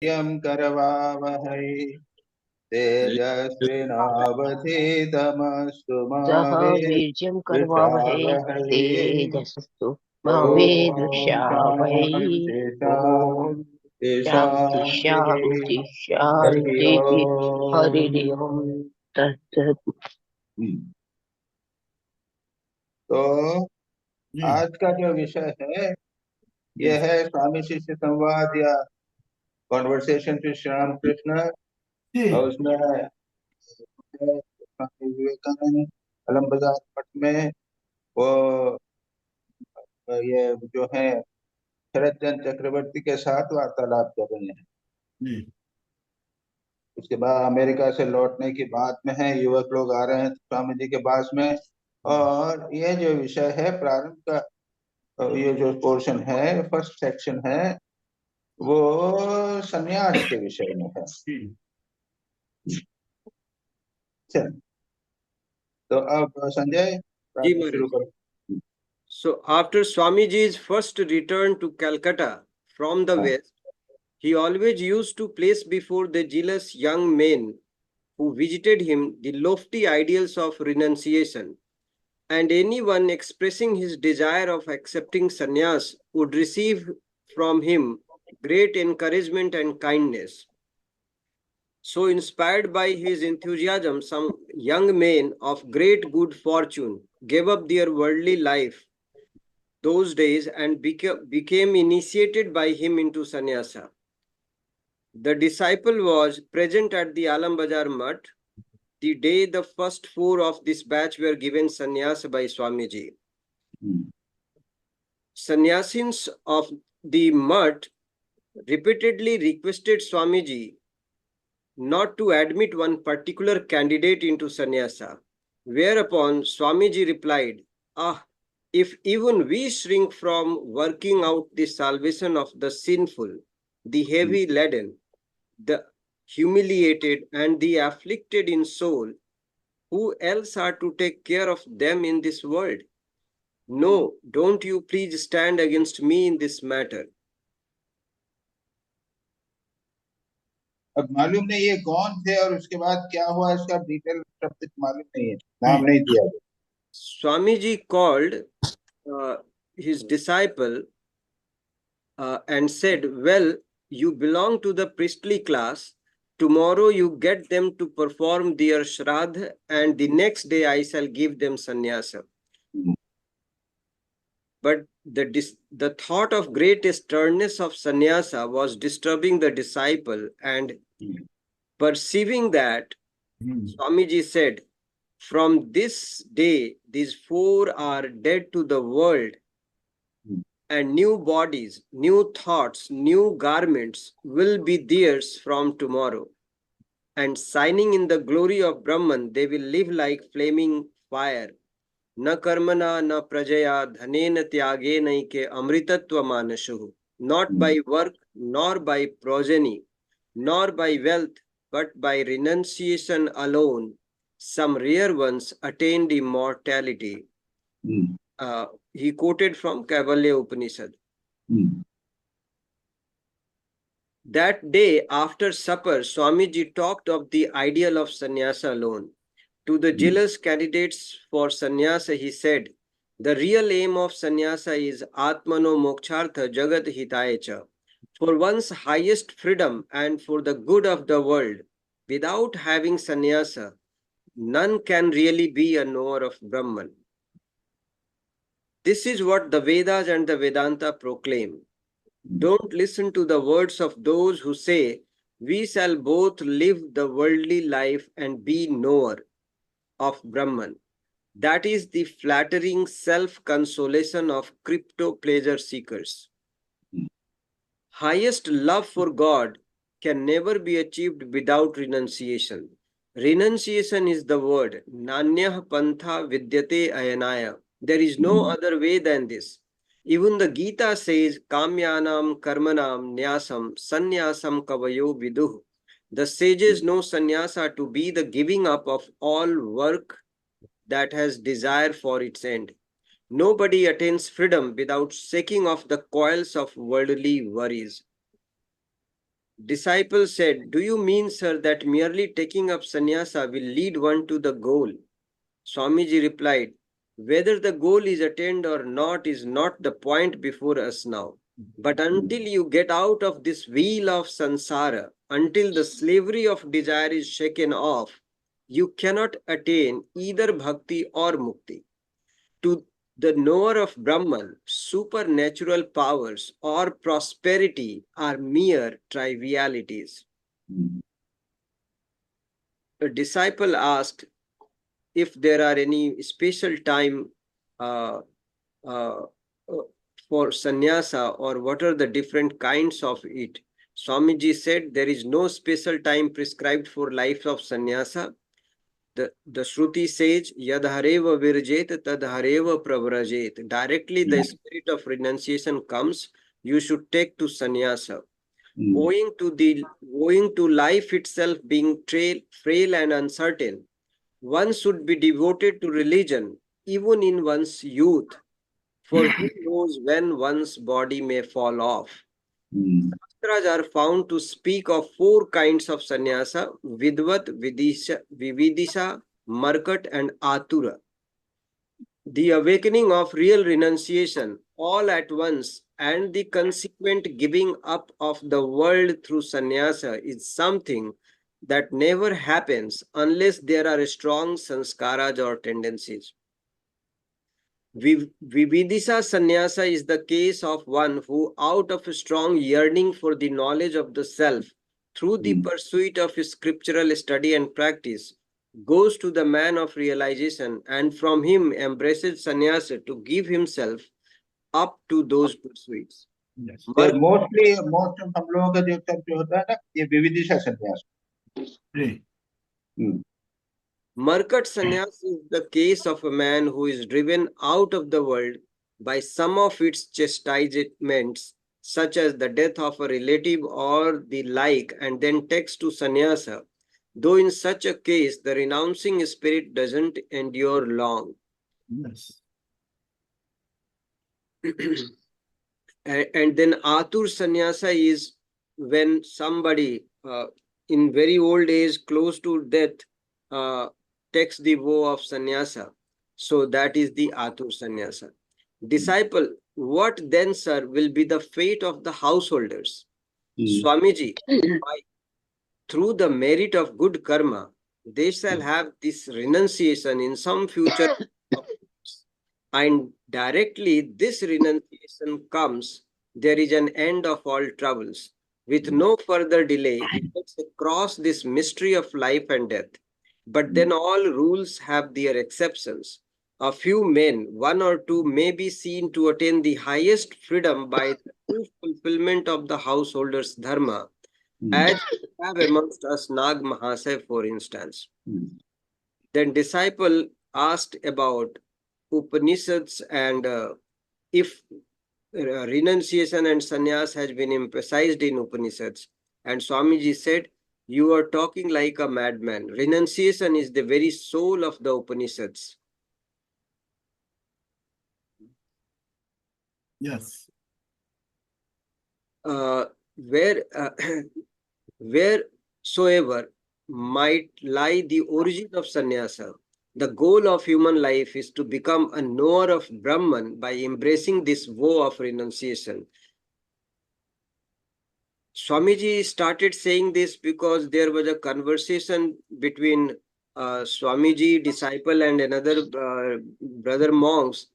यं करवावहै तेजस्विनावधीतमस्तु मा सह वीर्यं करवावहै विद्विषावहै। तेजसस्तु मा ॐ विद्विषावहै। शान्ति ॐ शान्ति शान्ति शान्तिः। शान्ति हरि शान्तिः। हरि ओम्। ओम तत्सत्। तो आज का जो विषय है यह है स्वामी शिष्य संवाद या कॉन्वर्सेशन विद श्री राम कृष्ण। और उसमें स्वामी विवेकानंद अलम बाजार मठ में वो ये जो है शरद चंद्र चक्रवर्ती के साथ वार्तालाप कर रहे हैं। उसके बाद अमेरिका से लौटने की बात में है, युवक लोग आ रहे हैं स्वामी जी के पास में। और ये जो विषय है प्रारंभ का, ये जो पोर्शन है, फर्स्ट सेक्शन है, वो सन्यास के विषय में है। चल, तो अब संजय जी शुरू महाराज। करो। So after Swamiji's first return to Calcutta from the west, he always used to place before the jealous young men who visited him the lofty ideals of renunciation, and anyone expressing his desire of accepting sannyas would receive from him great encouragement and kindness. So, inspired by his enthusiasm, some young men of great good fortune gave up their worldly life those days and became initiated by him into sannyasa. The disciple was present at the Alambazar Mutt the day the first four of this batch were given sannyasa by Swamiji. Sannyasins of the Mutt repeatedly requested Swamiji not to admit one particular candidate into sannyasa, whereupon Swamiji replied, "Ah, if even we shrink from working out the salvation of the sinful, the heavy laden, the humiliated, and the afflicted in soul, who else are to take care of them in this world? No, don't you please stand against me in this matter." अब मालूम नहीं ये कौन थे और उसके बाद क्या हुआ, इसका डिटेल शब्द मालूम नहीं है, नाम नहीं दिया गया। Swamiji called his disciple and said, "Well, you belong to the priestly class. Tomorrow you get them to perform their shraddha, and the next day I shall give them sannyasa." But the thought of great sternness of sannyasa was disturbing the disciple, and perceiving that, Swamiji said, "From this day, these four are dead to the world, and new bodies, new thoughts, new garments will be theirs from tomorrow. And shining in the glory of Brahman, they will live like flaming fire. Na karmana na prajaya dhanena tyagena amritatva manashuhu." Not by work, nor by progeny, nor by wealth, but by renunciation alone, some rare ones attained immortality. He quoted from Kaivalya Upanishad. That day, after supper, Swamiji talked of the ideal of sannyasa alone. To the jealous candidates for sannyasa, he said, "The real aim of sannyasa is Atmano Mokshartha Jagat Hitayecha, for one's highest freedom and for the good of the world. Without having sannyasa, none can really be a knower of Brahman." This is what the Vedas and the Vedanta proclaim. Don't listen to the words of those who say, "We shall both live the worldly life and be knower of Brahman." That is the flattering self-consolation of crypto pleasure seekers. Highest love for God can never be achieved without renunciation. Renunciation is the word. Nanyah pantha vidyate ayanaya. There is no other way than this. Even the Gita says, "Kamyanam karmanam nyasam sannyasam kavayo viduh." The sages know sannyasa to be the giving up of all work that has desire for its end. Nobody attains freedom without shaking off the coils of worldly worries. Disciple said, "Do you mean, sir, that merely taking up sannyasa will lead one to the goal?" Swamiji replied, "Whether the goal is attained or not is not the point before us now. But until you get out of this wheel of samsara, until the slavery of desire is shaken off, you cannot attain either bhakti or mukti. To the knower of Brahman, supernatural powers or prosperity are mere trivialities." A disciple asked if there are any special time uh, uh, uh, for sannyasa, or what are the different kinds of it. Swamiji said there is no special time prescribed for life of sannyasa. The Shruti says, Yadhareva virjet tadhareva pravrajet. Directly the spirit of renunciation comes, you should take to sannyasa. Owing to life itself being frail and uncertain, one should be devoted to religion even in one's youth, for who knows when one's body may fall off. Shastras are found to speak of 4 kinds of sannyasa: Vidvat, Vividisha, Markat, and Atura. The awakening of real renunciation all at once and the consequent giving up of the world through sannyasa is something that never happens unless there are strong sanskaras or tendencies. Vividisha sannyasa is the case of one who, out of a strong yearning for the knowledge of the self, through the pursuit of scriptural study and practice, goes to the man of realization and from him embraces sannyasa to give himself up to those pursuits. Yes. Mostly most हम लोगों का जो सब जो होता है ना, ये विविदिशा संन्यास. Markat sannyas is the case of a man who is driven out of the world by some of its chastisements, such as the death of a relative or the like, and then takes to sannyasa, though in such a case the renouncing spirit doesn't endure long. Yes. And then Atur sannyasa is when somebody in very old age, close to death, takes the vow of sannyasa. So that is the Atur sannyasa. Disciple, what then, sir, will be the fate of the householders? Swamiji, through the merit of good karma, they shall have this renunciation in some future. And directly this renunciation comes, there is an end of all troubles. With no further delay, he gets across this mystery of life and death. But then all rules have their exceptions. A few men, 1 or 2, may be seen to attain the highest freedom by the true fulfillment of the householder's dharma, as we have amongst us Nag Mahasaya, for instance. Then disciple asked about Upanishads and if renunciation and sannyas has been emphasized in Upanishads. And Swamiji said, you are talking like a madman. Renunciation is the very soul of the Upanishads. Yes. Wheresoever might lie the origin of sannyasa, the goal of human life is to become a knower of Brahman by embracing this vow of renunciation. Swamiji started saying this because there was a conversation between Swamiji, disciple, and another brother monks.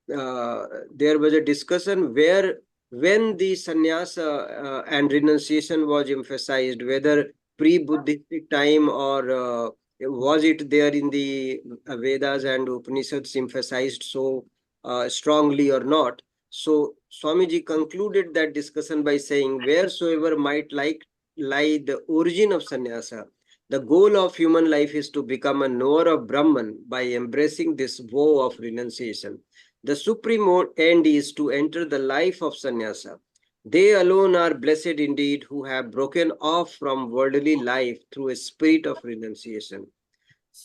There was a discussion where when the sannyasa and renunciation was emphasized, whether pre-Buddhistic time or was it there in the Vedas and Upanishads emphasized so strongly or not. So Swamiji concluded that discussion by saying, wheresoever might lie the origin of sannyasa, the goal of human life is to become a knower of Brahman by embracing this vow of renunciation. The supreme end is to enter the life of sannyasa. They alone are blessed indeed who have broken off from worldly life through a spirit of renunciation.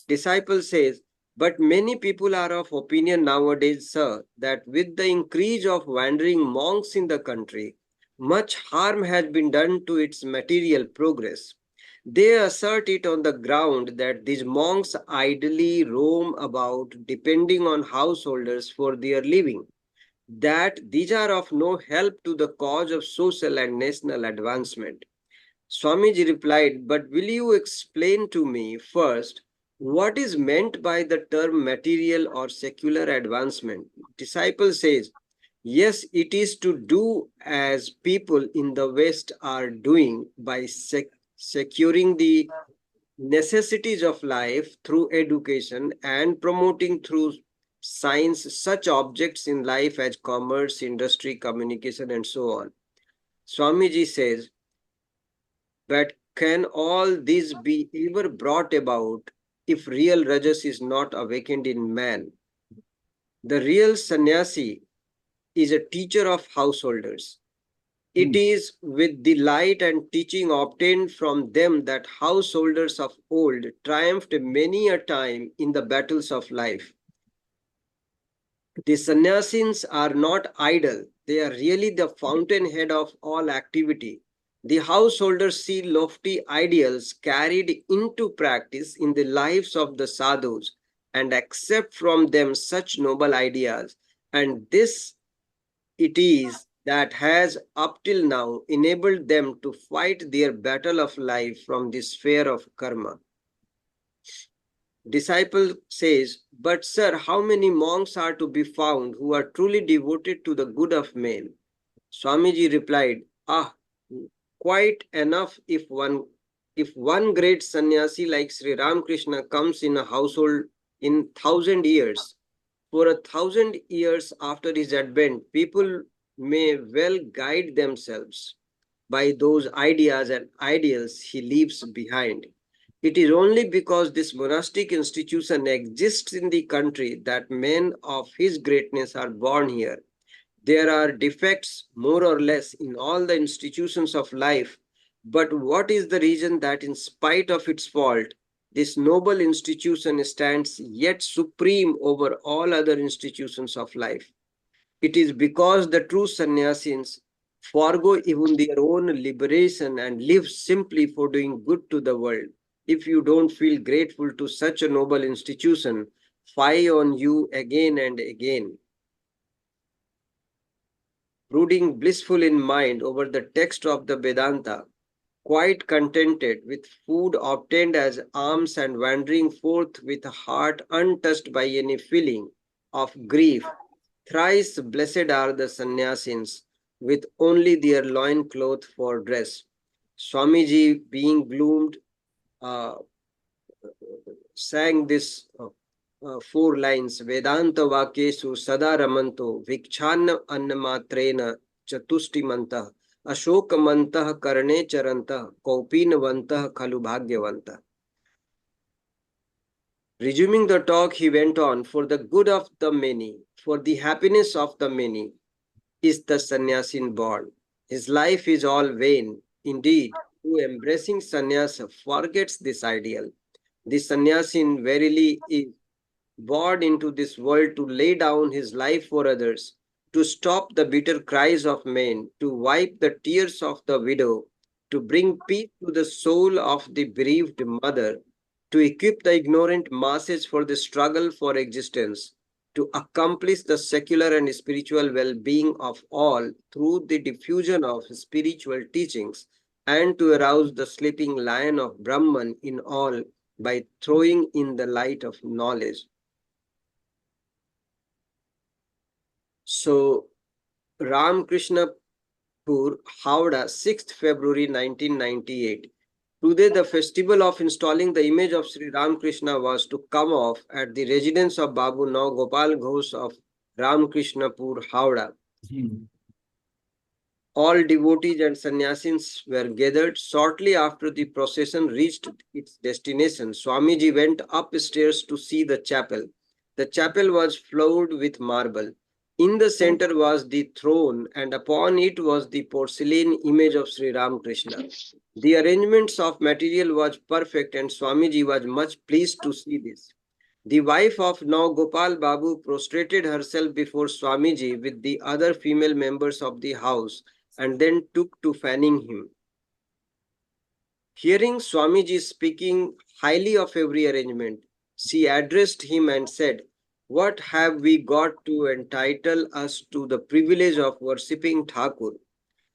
Disciple says, but many people are of opinion nowadays, sir, that with the increase of wandering monks in the country, much harm has been done to its material progress. They assert it on the ground that these monks idly roam about depending on householders for their living, that these are of no help to the cause of social and national advancement. Swamiji replied, but will you explain to me first what is meant by the term material or secular advancement? Disciple says, yes, it is to do as people in the West are doing by securing the necessities of life through education and promoting through science such objects in life as commerce, industry, communication, and so on. Swamiji says, but can all this be ever brought about if real rajas is not awakened in man? The real sannyasi is a teacher of householders. It is with the light and teaching obtained from them that householders of old triumphed many a time in the battles of life. The sannyasins are not idle. They are really the fountainhead of all activity. The householders see lofty ideals carried into practice in the lives of the sadhus and accept from them such noble ideas. And this it is that has up till now enabled them to fight their battle of life from the sphere of karma. Disciple says, but sir, how many monks are to be found who are truly devoted to the good of men? Swamiji replied, quite enough if one great sannyasi like Sri Ramakrishna comes in a household in 1,000 years. For 1,000 years after his advent, people may well guide themselves by those ideas and ideals he leaves behind. It is only because this monastic institution exists in the country that men of his greatness are born here. There are defects, more or less, in all the institutions of life, but what is the reason that in spite of its fault, this noble institution stands yet supreme over all other institutions of life? It is because the true sannyasins forego even their own liberation and live simply for doing good to the world. If you don't feel grateful to such a noble institution, fie on you again and again. Brooding blissful in mind over the text of the Vedanta, quite contented with food obtained as alms and wandering forth with a heart untouched by any feeling of grief, thrice blessed are the sannyasins with only their loincloth for dress. Swamiji, being gloomed, sang this 4 lines. Vedanta Vakesu Sada Ramanto Vikchanna Annamatrena Chatustimantah Ashokamantah Karne Charantah Kaupinavantah Khalu Bhagyavantah. Resuming the talk, he went on, for the good of the many, for the happiness of the many, is the sannyasin born. His life is all vain. Indeed, who embracing sannyasa forgets this ideal. The sannyasin verily is born into this world to lay down his life for others, to stop the bitter cries of men, to wipe the tears of the widow, to bring peace to the soul of the bereaved mother, to equip the ignorant masses for the struggle for existence, to accomplish the secular and spiritual well-being of all through the diffusion of spiritual teachings, and to arouse the sleeping lion of Brahman in all by throwing in the light of knowledge. So, Ramakrishna Pur, Howrah, 6th February 1998. Today, the festival of installing the image of Sri Ramakrishna was to come off at the residence of Babu Now Gopal Ghosh of Ramakrishnapur, Howrah. All devotees and sannyasins were gathered. Shortly after the procession reached its destination, Swamiji went upstairs to see the chapel. The chapel was floored with marble. In the center was the throne, and upon it was the porcelain image of Sri Ramakrishna. The arrangements of material was perfect, and Swamiji was much pleased to see this. The wife of Now Gopal Babu prostrated herself before Swamiji with the other female members of the house, and then took to fanning him. Hearing Swamiji speaking highly of every arrangement, she addressed him and said, "What have we got to entitle us to the privilege of worshipping Thakur?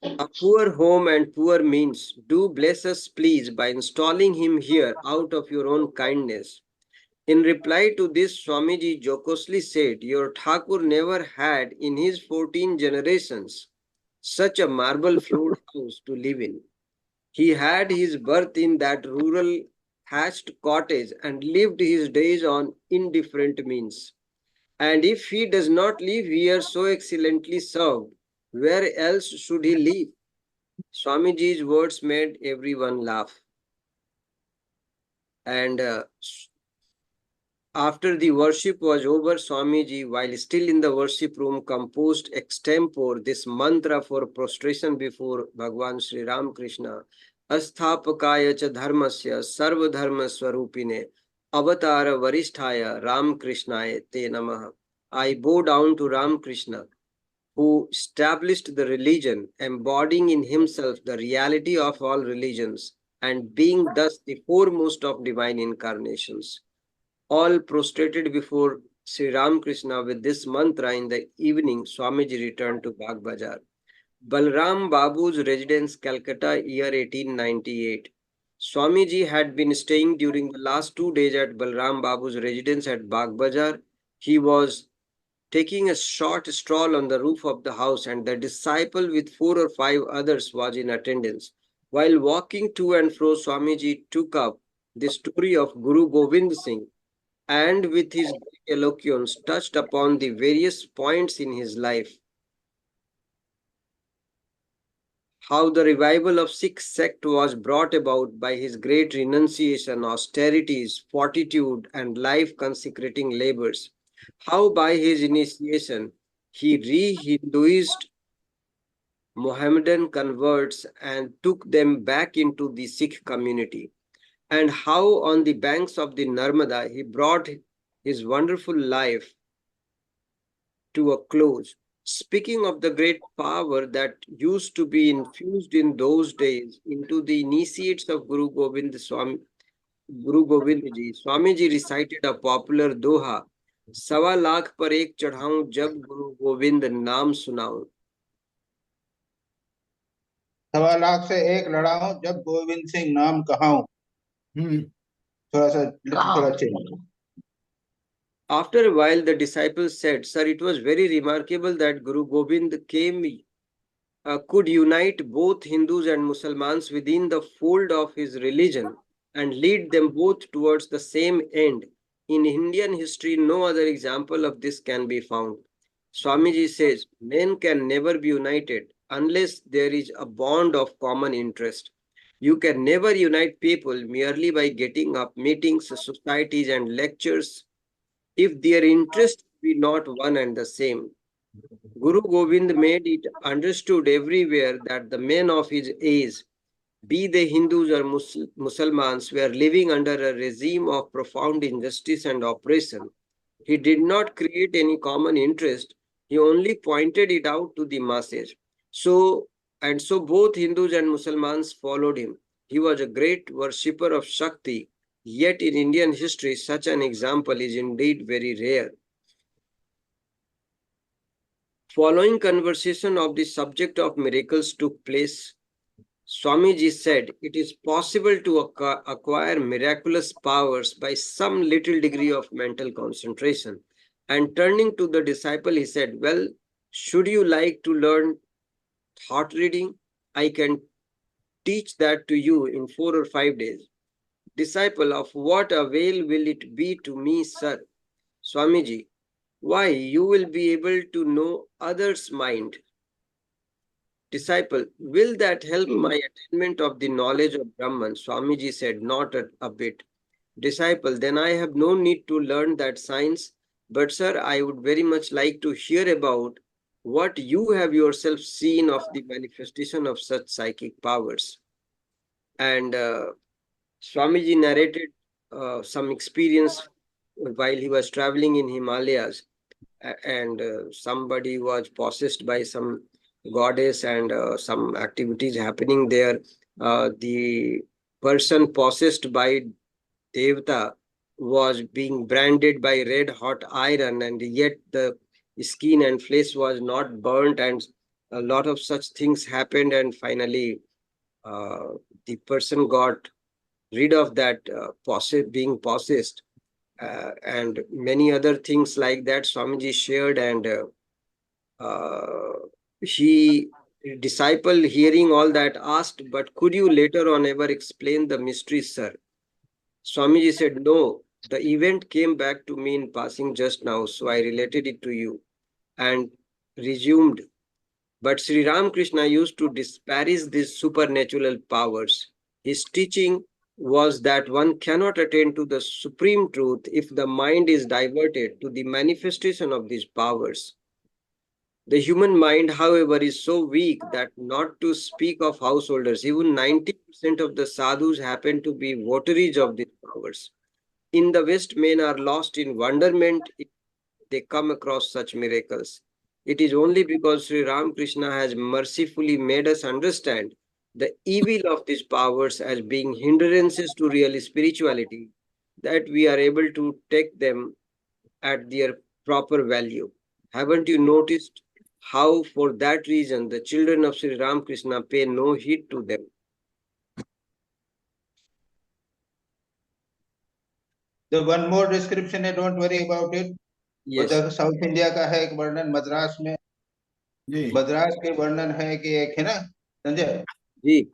A poor home and poor means. Do bless us, please, by installing him here out of your own kindness." In reply to this, Swamiji jocosely said, "Your Thakur never had in his 14 generations such a marble floored house to live in. He had his birth in that rural thatched cottage and lived his days on indifferent means. And if he does not live here so excellently served, where else should he live?" Swamiji's words made everyone laugh. And after the worship was over, Swamiji, while still in the worship room, composed extempore this mantra for prostration before Bhagwan Sri Ram Krishna. Asthapakaya cha dharmasya sarva dharma swarupine avatara varisthaya Ram Krishnaya te namaha. I bow down to Ram Krishna, who established the religion, embodying in himself the reality of all religions, and being thus the foremost of divine incarnations. All prostrated before Sri Ramakrishna with this mantra. In the evening, Swamiji returned to Bagh Bazaar. Balram Babu's residence, Calcutta, year 1898. Swamiji had been staying during the last 2 days at Balram Babu's residence at Bagh Bazaar. He was taking a short stroll on the roof of the house, and the disciple with 4 or 5 others was in attendance. While walking to and fro, Swamiji took up the story of Guru Gobind Singh, and with his great eloquence touched upon the various points in his life. How the revival of Sikh sect was brought about by his great renunciation, austerities, fortitude, and life consecrating labors. How by his initiation he re-Hinduized Mohammedan converts and took them back into the Sikh community, and how on the banks of the Narmada he brought his wonderful life to a close. Speaking of the great power that used to be infused in those days into the initiates of Guru Gobind Ji, Swamiji recited a popular doha, "Sawa lakh par ek chadhaun jab Guru Gobind naam sunaun." 1.25 lakh से एक लड़ाऊं जब गोविंद सिंह नाम कहाऊं. थोड़ा सा थोड़ा change. After a while, the disciples said, "Sir, it was very remarkable that Guru Gobind could unite both Hindus and Muslims within the fold of his religion and lead them both towards the same end. In Indian history, no other example of this can be found." Swamiji says, "Men can never be united unless there is a bond of common interest. You can never unite people merely by getting up meetings, societies, and lectures if their interests be not one and the same." Guru Gobind made it understood everywhere that the men of his age, be they Hindus or Muslims, were living under a regime of profound injustice and oppression. He did not create any common interest. He only pointed it out to the masses. So both Hindus and Muslims followed him. He was a great worshipper of Shakti. Yet in Indian history, such an example is indeed very rare. Following conversation of the subject of miracles took place, Swamiji said, "It is possible to acquire miraculous powers by some little degree of mental concentration." And turning to the disciple, he said, "Well, should you like to learn thought reading? I can teach that to you in 4 or 5 days. Disciple, of what avail will it be to me, sir? Swamiji, why, you will be able to know others' mind. Disciple, will that help my attainment of the knowledge of Brahman? Swamiji said, not a bit. Disciple, then I have no need to learn that science. But sir, I would very much like to hear about what you have yourself seen of the manifestation of such psychic powers. And Swamiji narrated some experience while he was traveling in Himalayas, and somebody was possessed by some goddess and some activities happening there. The person possessed by Devta was being branded by red hot iron, and yet the skin and flesh was not burnt, and a lot of such things happened, and finally the person got rid of that being possessed, and many other things like that Swamiji shared. And he disciple hearing all that asked, but could you later on ever explain the mystery, sir? Swamiji said, no, the event came back to me in passing just now, so I related it to you and resumed. But Sri Ramakrishna used to disparage these supernatural powers. His teaching was that one cannot attain to the supreme truth if the mind is diverted to the manifestation of these powers. The human mind, however, is so weak that, not to speak of householders, even 90% of the sadhus happen to be votaries of these powers. In the West, men are lost in wonderment if they come across such miracles. It is only because Sri Ramakrishna has mercifully made us understand the evil of these powers as being hindrances to real spirituality that we are able to take them at their proper value. Haven't you noticed how, for that reason, the children of Sri Ramakrishna pay no heed to them? The one more description है, don't worry about it. Yes. South India का है एक वर्णन मद्रास में, मद्रास के वर्णन है कि एक है ना संजय जी,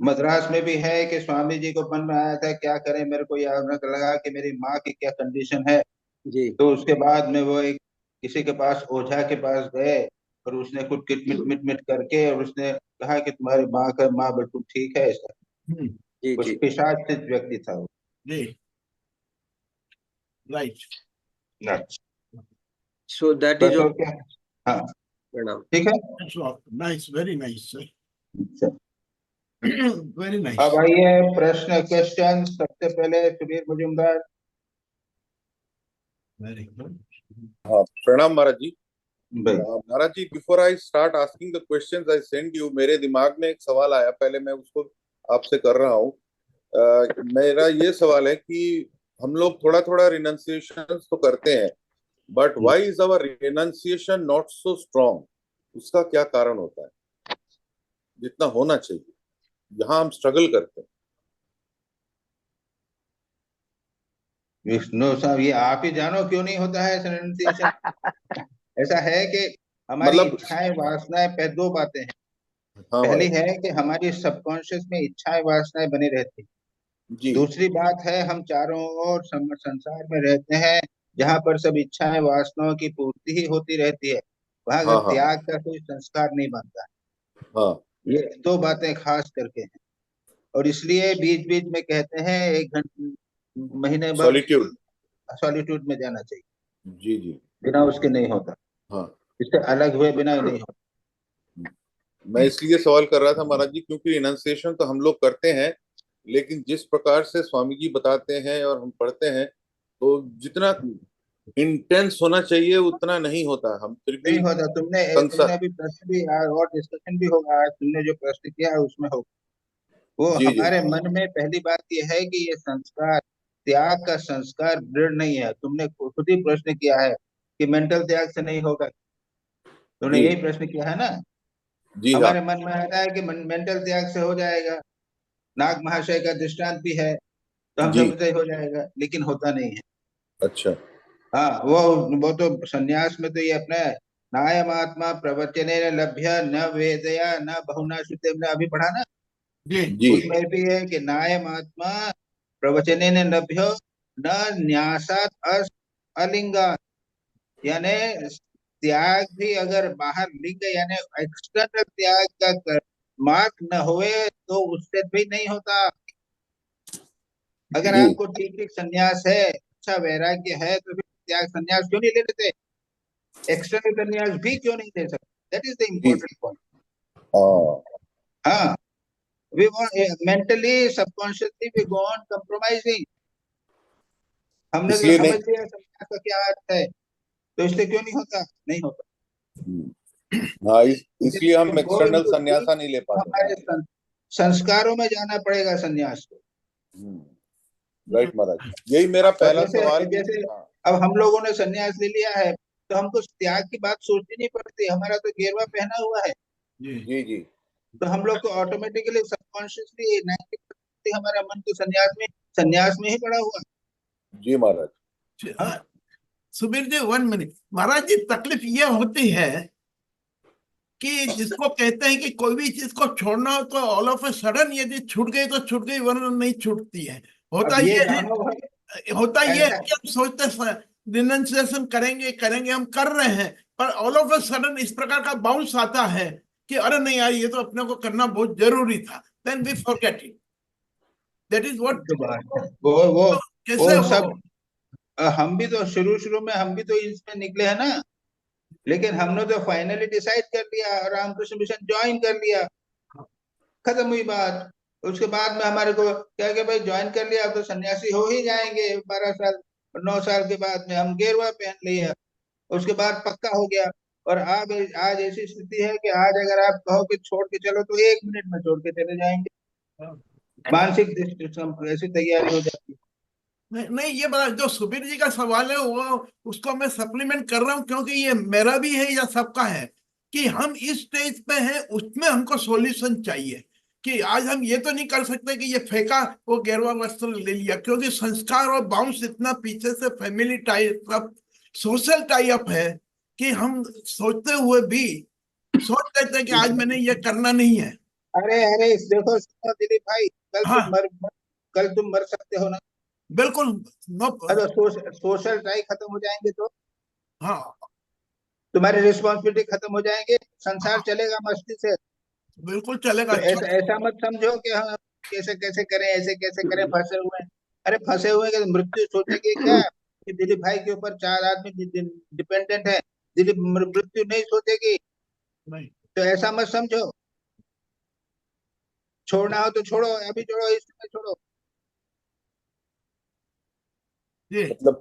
मद्रास में भी है कि स्वामी जी को मन में आया था क्या करें, मेरे को याद लगा कि मेरी माँ की क्या कंडीशन है जी, तो उसके बाद में वो एक किसी के पास ओझा के पास गए और उसने कुछ किट मिट मिट करके और उसने कहा कि तुम्हारी माँ बिल्कुल ठीक है, ऐसा जी, कुछ जी, पिशाच व्यक्ति था वो। Right. so that बस is और all. क्या, हाँ Pranam. ठीक है, That's all. Nice, very nice, sir. अच्छा। Very nice. अब आइए प्रश्न क्वेश्चन, सबसे पहले सुबीर मुजुमदार। Very good. प्रणाम महाराज जी। भाई Maharaj ji, before I start asking the questions I send you, मेरे दिमाग में एक सवाल आया, पहले मैं उसको आपसे कर रहा हूँ। मेरा ये सवाल है कि हम लोग थोड़ा थोड़ा रिनंसिएशन तो करते हैं, but why is our renunciation not so strong? उसका क्या कारण होता है जितना होना चाहिए? यहाँ हम स्ट्रगल करते हैं। विष्णु साहब, ये आप ही जानो क्यों नहीं होता है renunciation। ऐसा है कि हमारी मतलब इच्छाएं वासनाएं दो बातें हैं। हाँ पहली महाराज है कि हमारी सबकॉन्शियस में इच्छाएं वासनाएं बनी रहती। जी, दूसरी बात है हम चारों ओर संसार में रहते हैं जहाँ पर सब इच्छाएं वासनाओं की पूर्ति ही होती रहती है, वहां हाँ अगर हाँ त्याग का कोई संस्कार नहीं बनता। हाँ ये दो बातें खास करके हैं और इसलिए बीच बीच में कहते हैं 1 घंटे महीने भर सॉलिट्यूड, सॉलिट्यूड में जाना चाहिए, जी जी, बिना उसके नहीं होता, हाँ। इससे अलग हुए बिना ही नहीं होता। मैं इसलिए सवाल कर रहा था महाराज जी, क्योंकि रिनंसिएशन तो हम लोग करते हैं, लेकिन जिस प्रकार से स्वामी जी बताते हैं और हम पढ़ते हैं, तो जितना इंटेंस होना चाहिए उतना नहीं होता। हम फिर भी नहीं होता। तुमने संसार, अभी प्रश्न भी और डिस्कशन भी होगा, आज तुमने जो प्रश्न किया है उसमें होगा। वो जी जी हमारे मन में पहली बात ये है कि ये संस्कार, त्याग का संस्कार दृढ़ नहीं है। तुमने खुद ही प्रश्न किया है कि मेंटल त्याग से नहीं होगा, तुमने जी यही प्रश्न किया है ना। जी, हाँ, हमारे मन में आता है कि मेंटल त्याग से हो जाएगा, नाग महाशय का दृष्टांत भी है, तो हम जी, समझते ही हो जाएगा, लेकिन होता नहीं है। अच्छा, हाँ, वो तो सन्यास में तो ये अपना नायम आत्मा प्रवचने लभ्य न वेदया न बहुना श्रुते, हमने अभी पढ़ा ना, जी उसमें भी है कि नायम आत्मा प्रवचने लभ्य न न्यासात अलिंगा, यानी त्याग भी अगर बाहर लिंग यानी एक्सटर्नल त्याग का मार्क न होए तो उससे भी नहीं होता। अगर जी आपको ठीक ठीक संन्यास है, अच्छा वैराग्य है, तो फिर त्याग संन्यास क्यों नहीं ले लेते? एक्सटर्नल संन्यास भी क्यों नहीं ले सकते? दैट इज द जी, इम्पोर्टेंट पॉइंट। हाँ, हाँ, we want mentally subconsciously we go on compromising। हमने तो इसलिए समझ नहीं। लिया संन्यास का क्या अर्थ है, तो इसलिए क्यों नहीं होता? नहीं होता। हाँ, इसलिए हम वो एक्सटर्नल इनको संन्यासा नहीं ले पाते। हमारे संस्कारों में जाना पड़ेगा संन्यास को। राइट महाराज, यही मेरा और पहला सवाल। जैसे हाँ, अब हम लोगों ने संन्यास ले लिया है तो हमको त्याग की बात सोचनी नहीं पड़ती, हमारा तो गेरवा पहना हुआ है। जी जी। तो हम लोग तो ऑटोमेटिकली सबकॉन्शियसली 90% हमारा मन तो संन्यास में ही पड़ा हुआ है। जी महाराज। हाँ? सुबीर जी 1 मिनट। महाराज जी, तकलीफ ये होती है कि जिसको कहते हैं कि कोई भी चीज को छोड़ना हो तो ऑल ऑफ ए सडन यदि छूट गई तो छूट गई, वरना नहीं छूटती है। होता अब ये ये है, जानो भाई, होता ये है ऐसा कि हम सोचते रिनंसिएशन करेंगे करेंगे, हम कर रहे हैं, पर ऑल ऑफ ए सडन इस प्रकार का बाउंस आता है कि अरे नहीं यार, ये तो अपने को करना बहुत जरूरी था, then we forget it. That is what. तो बात है। वो कैसे वो हो? सब हम भी तो शुरू शुरू में हम भी तो इसमें निकले हैं ना, लेकिन हमने तो फाइनली डिसाइड कर लिया, रामकृष्ण मिशन ज्वाइन कर लिया, खत्म हुई बात। उसके बाद में हमारे को क्या कि भाई ज्वाइन कर लिया तो सन्यासी हो ही जाएंगे, 12 साल 9 साल के बाद में हम गेरुआ पहन लिया, उसके बाद पक्का हो गया। और अब आज ऐसी स्थिति है कि आज अगर आप कहो कि छोड़ के चलो तो 1 मिनट में छोड़ के चले जाएंगे, मानसिक दृष्टि से हम ऐसी तैयारी हो जाती है। नहीं नहीं, ये बता, जो सुबीर जी का सवाल है वो उसको मैं सप्लीमेंट कर रहा हूँ, क्योंकि ये मेरा भी है या सबका है कि हम इस स्टेज पे हैं, उसमें हमको सॉल्यूशन चाहिए। कि आज हम ये तो नहीं कर सकते कि ये फेंका, वो गेरुआ वस्त्र ले लिया, क्योंकि संस्कार और बाउंस इतना पीछे से family type up, social tie up है कि हम सोचते हुए भी सोच लेते हैं कि आज मैंने ये करना नहीं है। अरे अरे देखो सुनो दिलीप भाई, हाँ कल तुम मर सकते हो ना। बिल्कुल। नो। अगर सोशल टाई खत्म हो जाएंगे तो हाँ तुम्हारी रिस्पॉन्सिबिलिटी खत्म हो जाएंगे, संसार हाँ, चलेगा मस्ती से। बिल्कुल चलेगा। तो ऐसा ऐसा मत समझो कि हम कैसे कैसे करें, ऐसे कैसे करें, फंसे हुए हैं। अरे फंसे हुए हैं कि मृत्यु सोचेगी क्या कि दिलीप भाई के ऊपर 4 आदमी डिपेंडेंट है, दिलीप मृत्यु नहीं सोचेगी। नहीं तो ऐसा मत समझो, छोड़ना हो तो छोड़ो, अभी छोड़ो, इस समय छोड़ो। जी। मतलब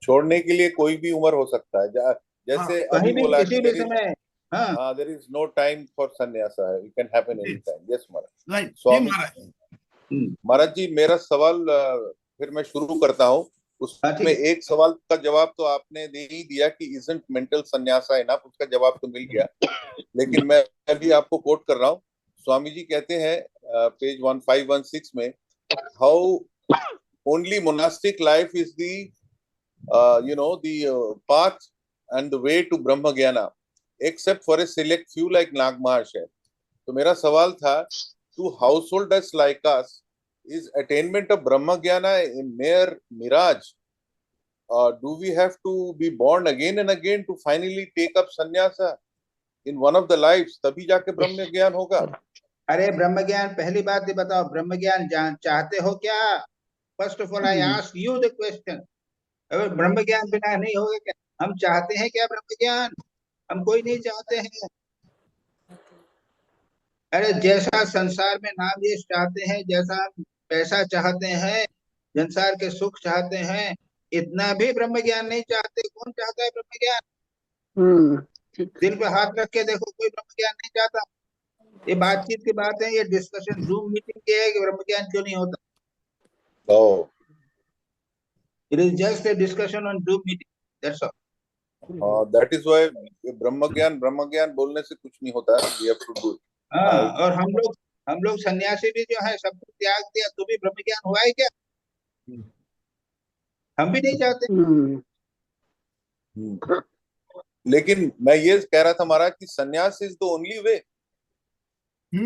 छोड़ने के लिए कोई भी उम्र हो सकता है, हाँ जैसे कहीं अभी भी बोला कि किसी भी समय। हाँ there is no time for sannyasa, it can happen any जी। Time. Yes Maharaj. Right ji Swami Maharaj. Maharaj ji, मेरा सवाल फिर मैं शुरू करता हूँ। हाँ ठीक उसमें है। एक सवाल का जवाब तो आपने दे ही दिया कि इजंट मेंटल संन्यासा इनफ, उसका जवाब तो मिल गया। लेकिन मैं अभी आपको कोट कर रहा हूँ। स्वामी जी कहते हैं पेज 1516 में, how only monastic life is the path and the way to Brahma Gyana, except for a select few like Nag Mahashaya. तो मेरा सवाल था, to householders like us, is attainment of Brahma Gyana a mere mirage? Do we have to be born again and again to finally take up sannyasa in one of the lives? तभी जाके ब्रह्म ज्ञान होगा। अरे ब्रह्म ज्ञान, पहली बात ये बताओ, ब्रह्म ज्ञान चाहते हो क्या? First of all I ask you the question. अगर ब्रह्म ज्ञान बिना नहीं होगा क्या? हम चाहते हैं क्या ब्रह्म ज्ञान? हम कोई नहीं चाहते हैं। अरे जैसा संसार में नाम यश चाहते हैं, जैसा हम पैसा चाहते हैं, संसार के सुख चाहते हैं, इतना भी ब्रह्म ज्ञान नहीं चाहते। कौन चाहता है ब्रह्म ज्ञान? ठीक। दिल पे हाथ रख के देखो, कोई ब्रह्म ज्ञान नहीं चाहता। ये बातचीत की बात है, ये डिस्कशन जूम मीटिंग की है कि ब्रह्म ज्ञान क्यों नहीं होता। Oh, it is just a discussion on zoom meeting, that's all. that is why ब्रह्म ज्ञान बोलने से कुछ नहीं होता है। We have to do it. हाँ, और हम लोग सन्यासी भी जो है, सब कुछ त्याग दिया तो भी ब्रह्म ज्ञान हुआ है क्या? हम भी नहीं चाहते। लेकिन मैं ये कह रहा था महाराज कि संन्यास is the only way.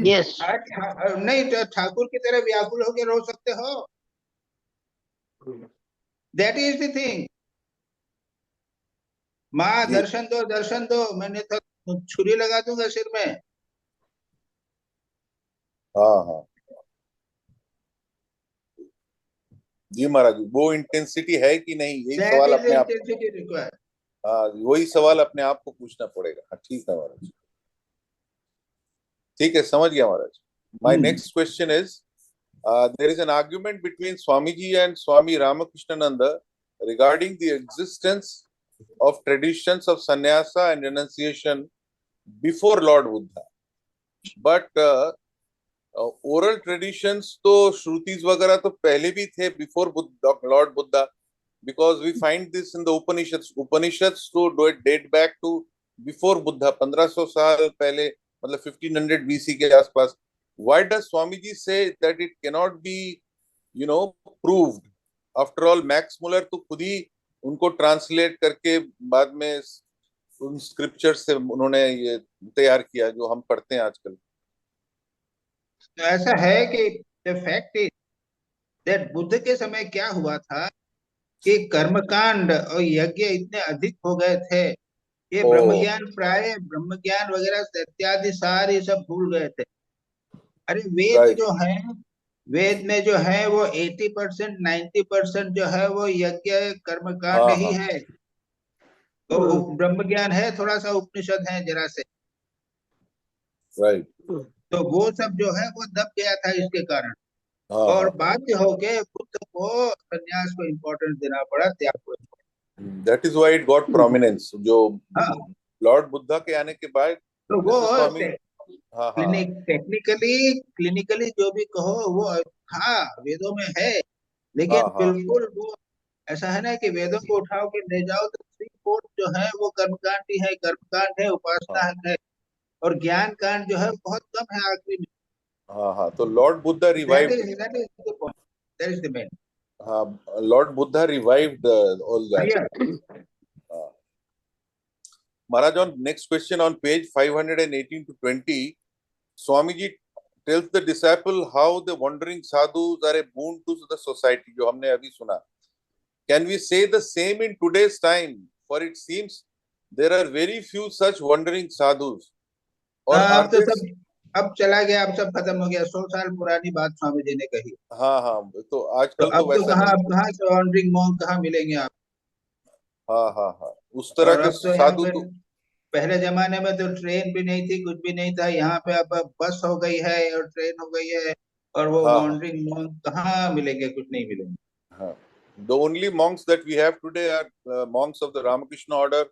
Yes. नहीं तो ठाकुर की तरह व्याकुल होकर रो सकते हो, दैट इज द थिंग। माँ जी दर्शन दो, मैंने तो छुरी लगा दूंगा सिर में। हाँ हाँ जी महाराज, वो इंटेंसिटी है कि नहीं, यही दैट सवाल इज अपने आप, इंटेंसिटी रिक्वायर्ड। वही सवाल अपने आप को पूछना पड़ेगा। हाँ, ठीक है महाराज, ठीक है, समझ गया Maharaj. My next question is, there is an argument between Swami ji and Swami Ramakrishnananda regarding the existence of traditions of sannyasa and renunciation before lord Buddha, but oral traditions तो श्रुतिज वगैरह तो पहले भी थे before lord Buddha, because we find this in the Upanishads to date back to before Buddha, 1500 साल पहले, मतलब 1500 BC के आसपास. Why does Swamiji say that it cannot be, proved? After all, Max Muller तो खुद ही उनको ट्रांसलेट करके बाद में उन स्क्रिप्चर्स से उन्होंने ये तैयार किया जो हम पढ़ते हैं आजकल. तो ऐसा है कि the fact is that Buddha के समय क्या हुआ था कि कर्मकांड और यज्ञ इतने अधिक हो गए थे कि ब्रह्म ज्ञान वगैरह इत्यादि सारे सब भूल गए थे. अरे वेद जो है, वेद में जो है वो 80% 90% जो है वो यज्ञ कर्मकांड ही है. तो ब्रह्म ज्ञान है, थोड़ा सा उपनिषद है जरा से. राइट. तो वो सब जो है वो दब गया था इसके कारण. और बाध्य होके बुद्ध को संन्यास को इम्पोर्टेंस देना पड़ा, त्याग को. That is why it got prominence. जो लॉर्ड बुद्धा के आने के बाद तो वो क्लिनिकली जो भी कहो वो था, वेदों में है, लेकिन बिल्कुल वो ऐसा है ना कि वेदों को उठाओ के ले जाओ तो 3/4 जो है वो कर्मकांड ही है, कर्मकांड है, उपासना है, और ज्ञान कांड जो है बहुत कम है आखिरी में. तो Lord Buddha revived. That is the main. Lord Buddha revived all that. Maharaj, on next question on page 518 to 20, Swamiji tells the disciple how the wandering sadhus are a boon to the society, जो हमने अभी सुना. Can we say the same in today's time? For it seems there are very few such wandering sadhus. और अब चला गया, अब सब खत्म हो गया. 100 साल पुरानी बात स्वामी जी ने कही. तो आजकल तो वैसा कहाँ से वॉन्डरिंग मॉन्क कहाँ मिलेंगे आप? उस तरह के साधु तो पहले जमाने में तो ट्रेन भी नहीं थी, कुछ भी नहीं था. यहाँ पे अब बस हो गई है और ट्रेन हो गई है, और वो वॉन्डरिंग मॉन्क कहाँ मिलेंगे? कुछ नहीं मिलेंगे. The only monks that we have today are monks of the Ramakrishna order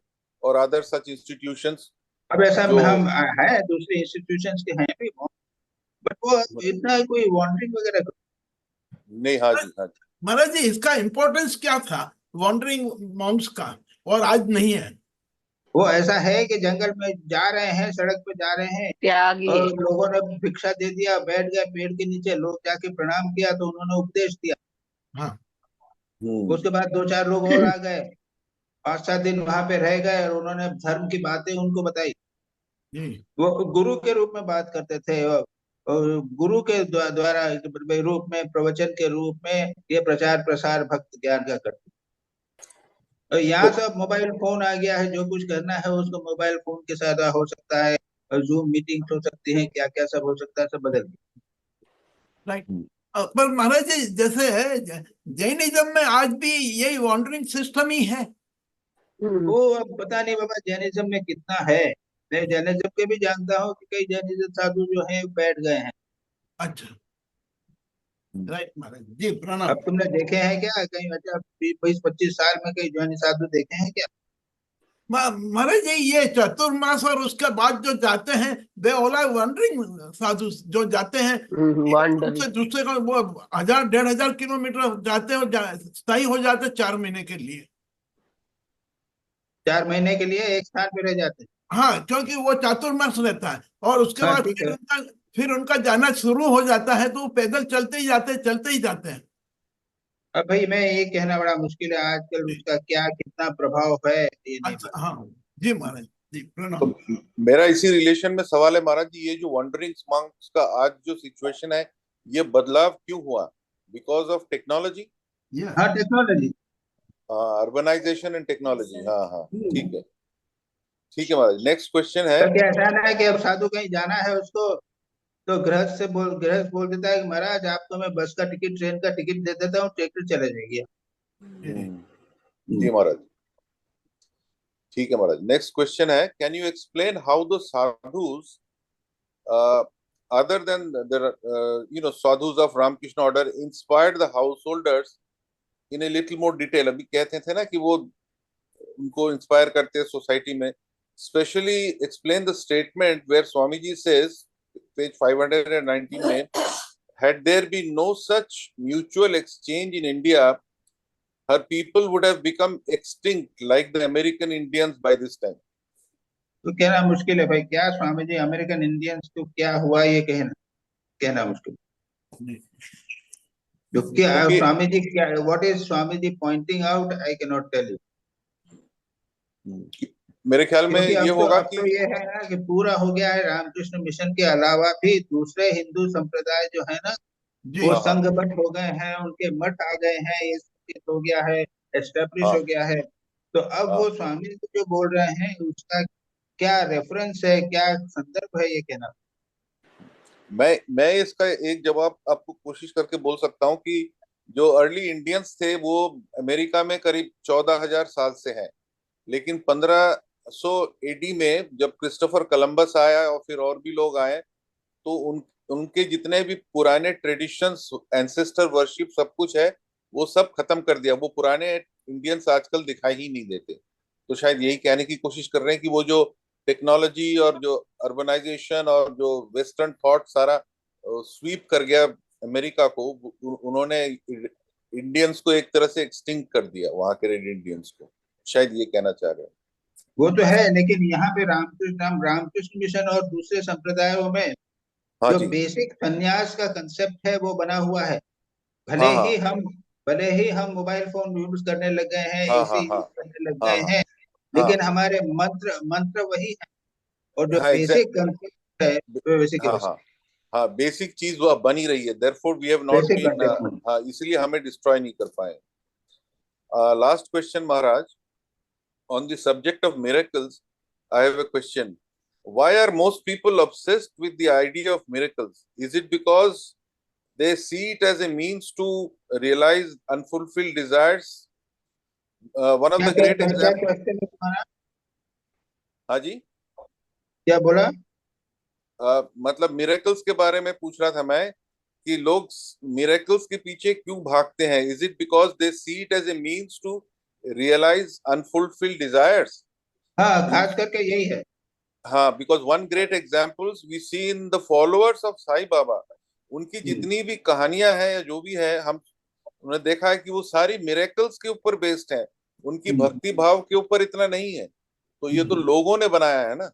or other such institutions. अब ऐसा हम है, दूसरे इंस्टीट्यूशंस के हैं भी, बट वो इतना कोई वॉन्डरिंग वगैरह नहीं. हाँ जी. महाराज जी, इसका इम्पोर्टेंस क्या था वॉन्डरिंग मॉन्क्स का, और आज नहीं है? वो ऐसा है कि जंगल में जा रहे हैं, सड़क पे जा रहे हैं, और लोगों ने भिक्षा दे दिया, बैठ गए पेड़ के नीचे, लोग जाके प्रणाम किया तो उन्होंने उपदेश दिया. उसके बाद 2-4 लोग और आ गए, 5-7 दिन वहां पे रह गए, और उन्होंने धर्म की बातें उनको बताई. वो गुरु के रूप में बात करते थे, और गुरु के द्वारा रूप में, प्रवचन के रूप में ये प्रचार प्रसार भक्त ज्ञान का करते. और यहाँ सब मोबाइल फोन आ गया है, जो कुछ करना है उसको मोबाइल फोन के साथ हो सकता है, और जूम मीटिंग हो सकती है, क्या क्या सब हो सकता है, सब बदल गया. राइट. पर महाराज जी, जैसे जैनिज्म में आज भी यही वॉन्डरिंग सिस्टम ही है. वो अब पता नहीं बाबा जैनिज्म में कितना है. मैं जैनिज्म के भी जानता हूँ कि कई जैनिज्म साधु जो है बैठ गए हैं. अच्छा. राइट महाराज जी, प्रणाम. अब तुमने देखे हैं क्या कहीं? अच्छा, 20-25 साल में कई जैन साधु देखे हैं क्या? महाराज जी, ये चतुर्मास और उसके बाद जो जाते हैं वे ओला वॉन्डरिंग साधु जो जाते हैं, दूसरे का वो 1000-1500 किलोमीटर जाते हैं और स्थायी हो जाते 4 महीने के लिए. 4 महीने के लिए एक स्थान पे रह जाते हैं. हाँ, क्योंकि वो चातुर्मास रहता है, और उसके बाद फिर उनका जाना शुरू हो जाता है, तो पैदल चलते ही जाते हैं. अब भाई मैं ये कहना बड़ा मुश्किल है आजकल उसका क्या कितना प्रभाव है, ये नहीं. अच्छा, हाँ जी महाराज जी, प्रणाम. तो मेरा इसी रिलेशन में सवाल है महाराज जी, ये जो वॉन्डरिंग मॉन्क्स का आज जो सिचुएशन है, ये बदलाव क्यों हुआ? Because of technology. हाँ, टेक्नोलॉजी, अर्बनाइजेशन एंड टेक्नोलॉजी. हाँ ठीक है महाराज. नेक्स्ट क्वेश्चन है. तो ऐसा ना है कि अब साधु कहीं जाना है उसको, तो गृहस्थ बोल देता है कि महाराज आपको मैं बस का टिकट, ट्रेन का टिकट दे देता हूँ, ट्रैक्टर चले जाएगी. जी महाराज. ठीक है महाराज. नेक्स्ट क्वेश्चन है, can you explain how the sadhus other than the sadhus of Ramakrishna order inspired the householders in a little more detail? अभी कहते थे ना कि वो उनको इंस्पायर करते हैं सोसाइटी में. especially explain the statement where Swamiji says, page 519 में, had there been no such mutual exchange in India, her people would have become extinct like the American Indians by this time. तो कहना मुश्किल है भाई, क्या स्वामी जी American Indians को क्या हुआ ये कहना मुश्किल। जो क्या स्वामी जी क्या, what is Swami ji pointing out, I can not tell you. मेरे ख्याल में ये होगा कि तो ये है ना कि पूरा हो गया है, रामकृष्ण मिशन के अलावा भी दूसरे हिंदू संप्रदाय जो है ना वो संघबद्ध हो गए हैं, उनके मठ आ गए हैं, ये हो गया है, एस्टेब्लिश हो गया है। तो अब वो स्वामी जी जो बोल रहे हैं उसका क्या रेफरेंस है, क्या संदर्भ है, ये कहना। मैं इसका एक जवाब आपको कोशिश करके बोल सकता हूँ कि जो अर्ली इंडियंस थे वो अमेरिका में करीब 14,000 साल से हैं, लेकिन 1500 एडी में जब क्रिस्टोफर कोलंबस आया और फिर और भी लोग आए तो उनके जितने भी पुराने ट्रेडिशंस, एंसेस्टर वर्शिप, सब कुछ है वो सब खत्म कर दिया। वो पुराने इंडियंस आजकल दिखाई ही नहीं देते। तो शायद यही कहने की कोशिश कर रहे हैं कि वो जो टेक्नोलॉजी और जो अर्बनाइजेशन और जो वेस्टर्न थॉट सारा स्वीप कर गया अमेरिका को, उन्होंने इंडियंस को एक तरह से एक्सटिंक्ट कर दिया, वहां के रेड इंडियंस को। शायद ये कहना चाह रहे हैं। वो तो है, लेकिन यहाँ पे रामकृष्ण मिशन और दूसरे संप्रदायों में जो बेसिक संन्यास का कंसेप्ट है वो बना हुआ है। भले ही हम मोबाइल फोन यूज करने लग गए हैं, एसी यूज करने लग गए हैं, लेकिन हमारे मंत्र वही है, और जो बेसिक कंसेप्ट है वो बेसिक बेसिक चीज वो बनी रही है। Therefore we have not been, इसलिए हमें डिस्ट्रॉय नहीं कर पाए। Last question Maharaj, on the subject of miracles, I have a question. Why are most people obsessed with the idea of miracles? Is it because they see it as a means to realize unfulfilled desires? One of the great examples. हाँ जी, क्या बोला? मतलब miracles के बारे में पूछ रहा था मैं कि लोग मिरेकल्स के पीछे क्यों भागते हैं? Is it because they see it as a means to realize unfulfilled desires? हाँ, खास करके यही है। हाँ, because one great examples we see in the followers of Sai Baba, उनकी जितनी भी कहानियां हैं या जो भी है, उन्होंने देखा है कि वो सारी मिरेकल्स के ऊपर बेस्ड है, उनकी भक्ति भाव के ऊपर इतना नहीं है। तो ये तो लोगों ने बनाया है ना,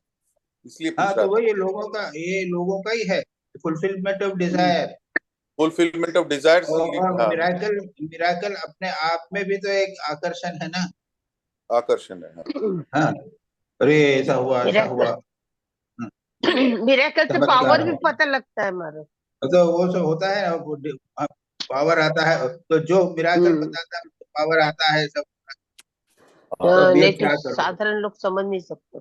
इसलिए हाँ, तो वो ये लोगों का ही है, fulfilment of desire. Fulfilment of desires. Miracle अपने आप में भी तो एक आकर्षण है ना, आकर्षण है। हाँ, अरे ऐसा हुआ। मिरेकल से पावर भी पता लगता है हमारे, तो वो सब होता है, पावर आता है, तो जो मिराकल बताता है पावर आता है सब। नहीं तो साधारण लोग समझ नहीं सकते।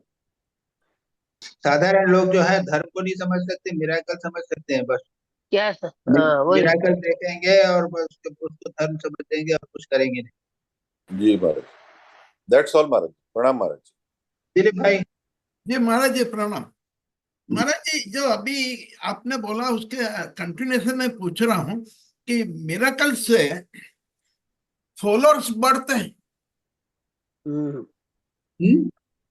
साधारण लोग जो है धर्म को नहीं समझ सकते, मिराकल समझ सकते हैं बस। क्या मिराकल देखेंगे और बस उसको धर्म समझेंगे और कुछ करेंगे नहीं। जी महाराज, दैट्स ऑल महाराज। प्रणाम महाराज। दिलीप भाई जी महाराज जी प्रणाम। महाराज जी, जो अभी आपने बोला उसके कंटिन्यूएशन में पूछ रहा हूँ कि मिरेकल से फॉलोअर्स बढ़ते हैं।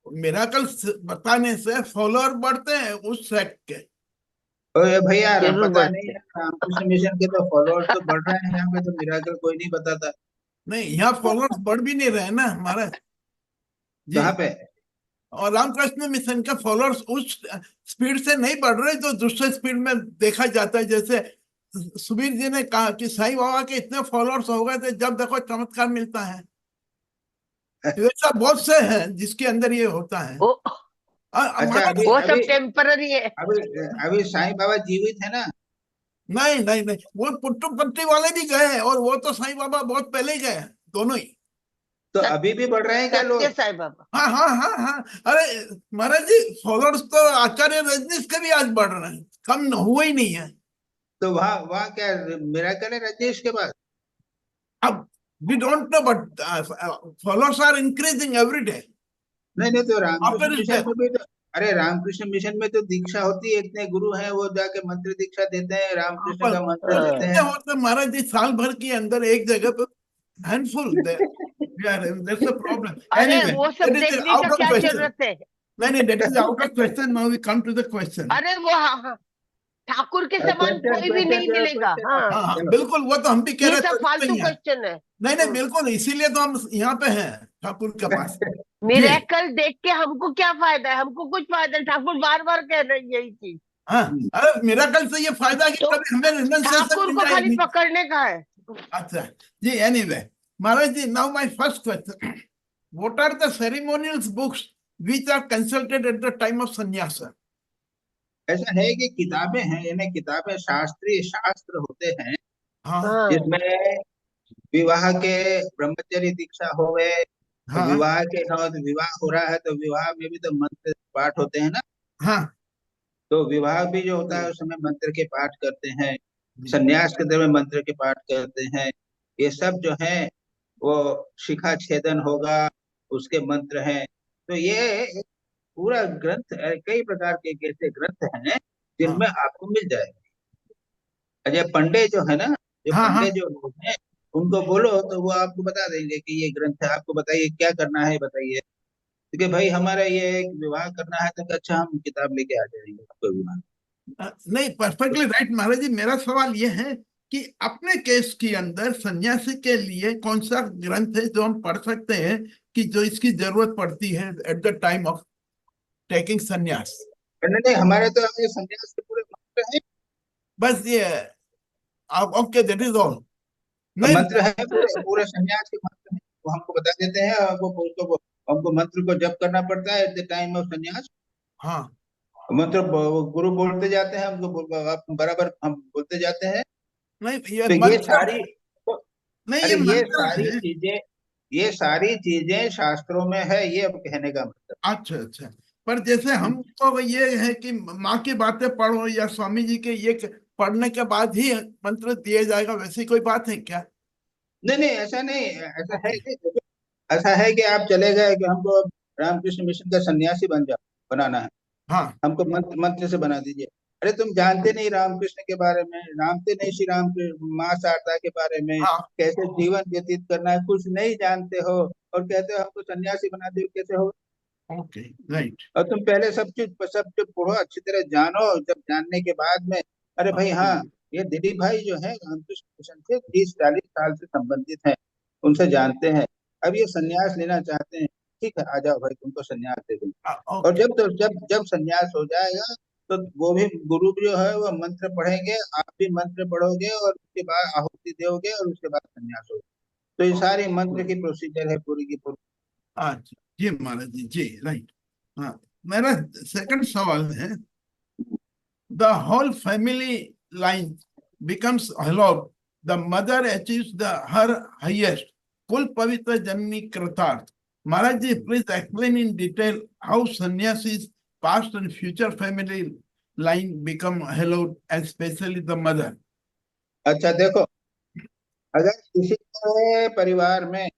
मिरेकल बताने से फॉलोअर बढ़ते हैं उस सेक्ट के। भैया पता नहीं है, रामकृष्ण मिशन के तो फॉलोअर्स तो बढ़ रहे हैं, यहाँ पे तो मिरेकल कोई नहीं बताता। नहीं, यहाँ फॉलोअर्स बढ़ भी नहीं रहे ना महाराज जी। कहाँ पे? और रामकृष्ण मिशन के फॉलोअर्स उस स्पीड से नहीं बढ़ रहे जो दूसरे स्पीड में देखा जाता है। जैसे सुबीर जी ने कहा कि साईं बाबा के इतने फॉलोअर्स हो गए थे, जब देखो चमत्कार मिलता है। ऐसा बहुत से हैं जिसके अंदर ये होता है। अच्छा, वो सब टेम्पररी है। अभी साईं बाबा जीवित है ना? नहीं, वो पुट्टुपट्टी वाले भी गए हैं, और वो तो साईं बाबा बहुत पहले ही गए, दोनों ही। तो अभी भी बढ़ रहे हैं क्या लोग? साईं बाबा, हाँ। अरे महाराज जी, फॉलोअर्स तो आचार्य रजनीश के भी आज बढ़ रहे हैं, कम हुआ ही नहीं है। तो वहाँ क्या मिरेकल है रजनीश के पास? अब we don't know, but followers are increasing every day. नहीं, तो रामकृष्ण मिशन में भी तो, अरे रामकृष्ण मिशन में तो दीक्षा होती है, इतने गुरु हैं वो जाके मंत्र दीक्षा देते हैं, रामकृष्ण का मंत्र देते हैं। होते महाराज जी, साल भर के अंदर एक जगह पे हैंडफुल। That's the problem. अरे वो सब देखने का क्या जरूरत है? नहीं, that is out of question. Now we come to the question. अरे वो हाँ, ठाकुर के समान कोई भी नहीं मिलेगा। हाँ हाँ, बिल्कुल, वो तो हम भी कह ये रहे सब फालतू हैं। क्वेश्चन है। नहीं, बिल्कुल, इसीलिए तो हम यहाँ पे हैं ठाकुर के पास। मिरेकल देख के हमको क्या फायदा है? हमको कुछ फायदा नहीं। ठाकुर बार बार कह रहे हैं यही चीज। हाँ, अरे मिरेकल से ये फायदा कि तो कभी हमें रिनंसिएशन ठाकुर मिल को खाली जाएगी। पकड़ने का है। अच्छा जी, anyway Maharaj ji, now my first question, what are the ceremonial books which are consulted at the time of sannyas? ऐसा है कि किताबें हैं, यानी किताबें शास्त्रीय शास्त्र होते हैं, हाँ जिसमें विवाह के ब्रह्मचर्य दीक्षा हो गए, तो हाँ विवाह के साथ विवाह हो रहा है तो विवाह में भी तो मंत्र पाठ होते हैं ना। हाँ तो विवाह भी जो होता है उस समय मंत्र के पाठ करते हैं, संन्यास के समय मंत्र के पाठ करते हैं। ये सब जो है वो शिखा छेदन होगा, उसके मंत्र हैं। तो ये एक पूरा ग्रंथ है, कई प्रकार के ऐसे ग्रंथ हैं जिनमें आपको मिल जाएगा। अजय पंडे जो है ना, जो हाँ पंडे हाँ जो लोग हैं, उनको बोलो तो वो आपको बता देंगे कि ये ग्रंथ है, आपको बताइए क्या करना है बताइए। क्योंकि भाई हमारा ये एक विवाह करना है तो अच्छा हम किताब लेके आ जाएंगे आपको विवाह। नहीं, परफेक्टली राइट महाराज जी। मेरा सवाल ये है कि अपने केस के अंदर सन्यासी के लिए कौन सा ग्रंथ है जो हम पढ़ सकते हैं कि जो इसकी जरूरत पड़ती है eight the time of taking सन्यास? नहीं, हमारे तो ये संन्यास के पूरे मंत्र हैं। बस ये, ओके, दैट इज ऑल। नहीं, मंत्र है, पूरे पूरे संन्यास के मंत्र हैं, वो हमको बता देते हैं। और वो हमको मंत्र को जप करना पड़ता है एट द टाइम ऑफ संन्यास। हाँ मंत्र गुरु बोलते जाते हैं, हमको आप बराबर हम बोलते जाते हैं। नहीं, ये तो ये मंत्र सारी नहीं, ये अरे मंत्र है। ये सारी चीजें शास्त्रों में है, ये अब कहने का मतलब। अच्छा अच्छा, पर जैसे हमको ये है कि माँ की बातें पढ़ो या स्वामी जी के ये पढ़ने के बाद ही मंत्र दिया जाएगा, वैसी कोई बात है क्या? नहीं, ऐसा नहीं, ऐसा है कि ऐसा है कि आप चले गए कि हमको रामकृष्ण मिशन का सन्यासी बनाना है, हाँ हमको मंत्र मंत्र से बना दीजिए। अरे तुम जानते नहीं रामकृष्ण के बारे में, जानते नहीं श्री राम के माँ शारदा के बारे में, हाँ, कैसे जीवन व्यतीत करना है, कुछ नहीं जानते हो और कहते हो हमको सन्यासी बना दो, कैसे हो? Okay, right. और तुम पहले सब चीज पढ़ो, अच्छी तरह जानो, जब जानने के बाद में अरे भाई हाँ, ये दिलीप भाई जो है रामकृष्ण मिशन से 30-40 साल से संबंधित हैं, उनसे जानते हैं, अब ये सन्यास लेना चाहते हैं, ठीक है आ जाओ भाई तुमको सन्यास दे देंगे। और ओके, जब सन्यास हो जाएगा तो वो भी गुरु जो है वो मंत्र पढ़ेंगे, आप भी मंत्र पढ़ोगे और उसके बाद आहुति दोगे और उसके बाद सन्यास होगा। तो ये सारी मंत्र की प्रोसीजर है पूरी की पूरी। अच्छा जी महाराज जी, जी राइट। हाँ, मेरा सेकंड सवाल है, the whole family line becomes hallowed, the mother achieves the her highest कुल पवित्र जननी कृतार्थ। Maharaj ji, please explain in detail how sannyasis past and future family line become hallowed and especially the mother. अच्छा देखो, अगर किसी के परिवार में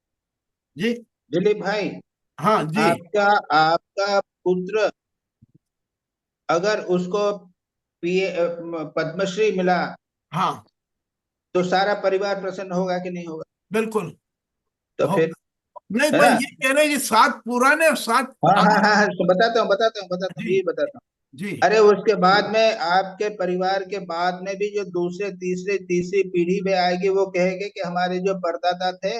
जी, दिलीप भाई, हाँ जी, आपका आपका पुत्र अगर उसको पद्मश्री मिला हाँ तो सारा परिवार प्रसन्न होगा कि नहीं होगा? बिल्कुल तो हो। फिर नहीं, है पर ना। ये कह रहे हैं कि 7 पुराने और 7 हाँ, तो बताता हूँ जी ये बताता हूँ। जी, अरे उसके बाद में आपके परिवार के बाद में भी जो दूसरे तीसरे तीसरी पीढ़ी में आएगी वो कहेगी कि हमारे जो परदादा थे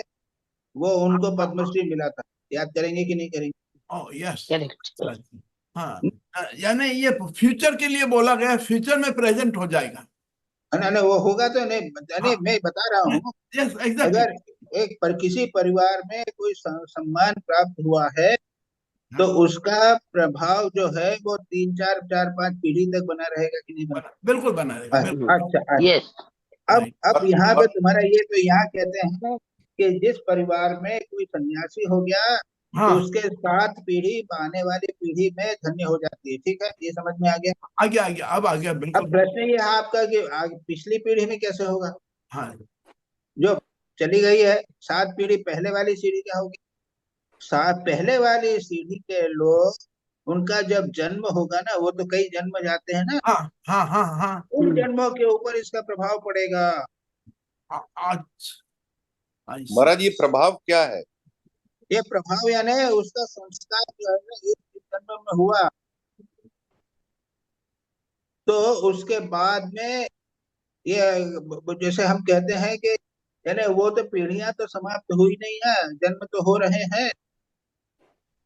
वो उनको पद्मश्री मिला था। याद करेंगे कि नहीं करेंगे? Oh yes, correct. हाँ, यानी ये फ्यूचर के लिए बोला गया, फ्यूचर में प्रेजेंट हो जाएगा। नहीं, वो होगा तो नहीं, हाँ, मैं बता रहा हूँ। Yes exactly. अगर किसी परिवार में कोई सम्मान प्राप्त हुआ है तो उसका प्रभाव जो है वो 3-4-5 पीढ़ी तक बना रहेगा कि नहीं बना? बिल्कुल बना रहेगा, बिल्कुल। अच्छा, यस। अब यहाँ पे तुम्हारा ये तो यहाँ कहते हैं कि जिस परिवार में कोई सन्यासी हो गया तो हाँ, उसके 7 पीढ़ी आने वाली पीढ़ी में धन्य हो जाती है। ठीक है, ये समझ में आ गया। आ गया आ गया, अब आ गया, अब बिल्कुल। प्रश्न ये है आपका कि आगे पिछली पीढ़ी में कैसे होगा? हाँ जो चली गई है 7 पीढ़ी, पहले वाली सीढ़ी क्या होगी? 7 पहले वाली सीढ़ी के लोग, उनका जब जन्म होगा ना, वो तो कई जन्म जाते हैं ना, हाँ हाँ हाँ हाँ, उन जन्मों के ऊपर इसका प्रभाव पड़ेगा। अच्छा, महाराज ये प्रभाव क्या है? ये प्रभाव यानी उसका संस्कार जो है ना, एक जन्म जन्म में हुआ तो उसके बाद में ये जैसे हम कहते हैं कि यानी वो तो पीढ़ियां तो समाप्त हुई नहीं है, जन्म तो हो रहे हैं।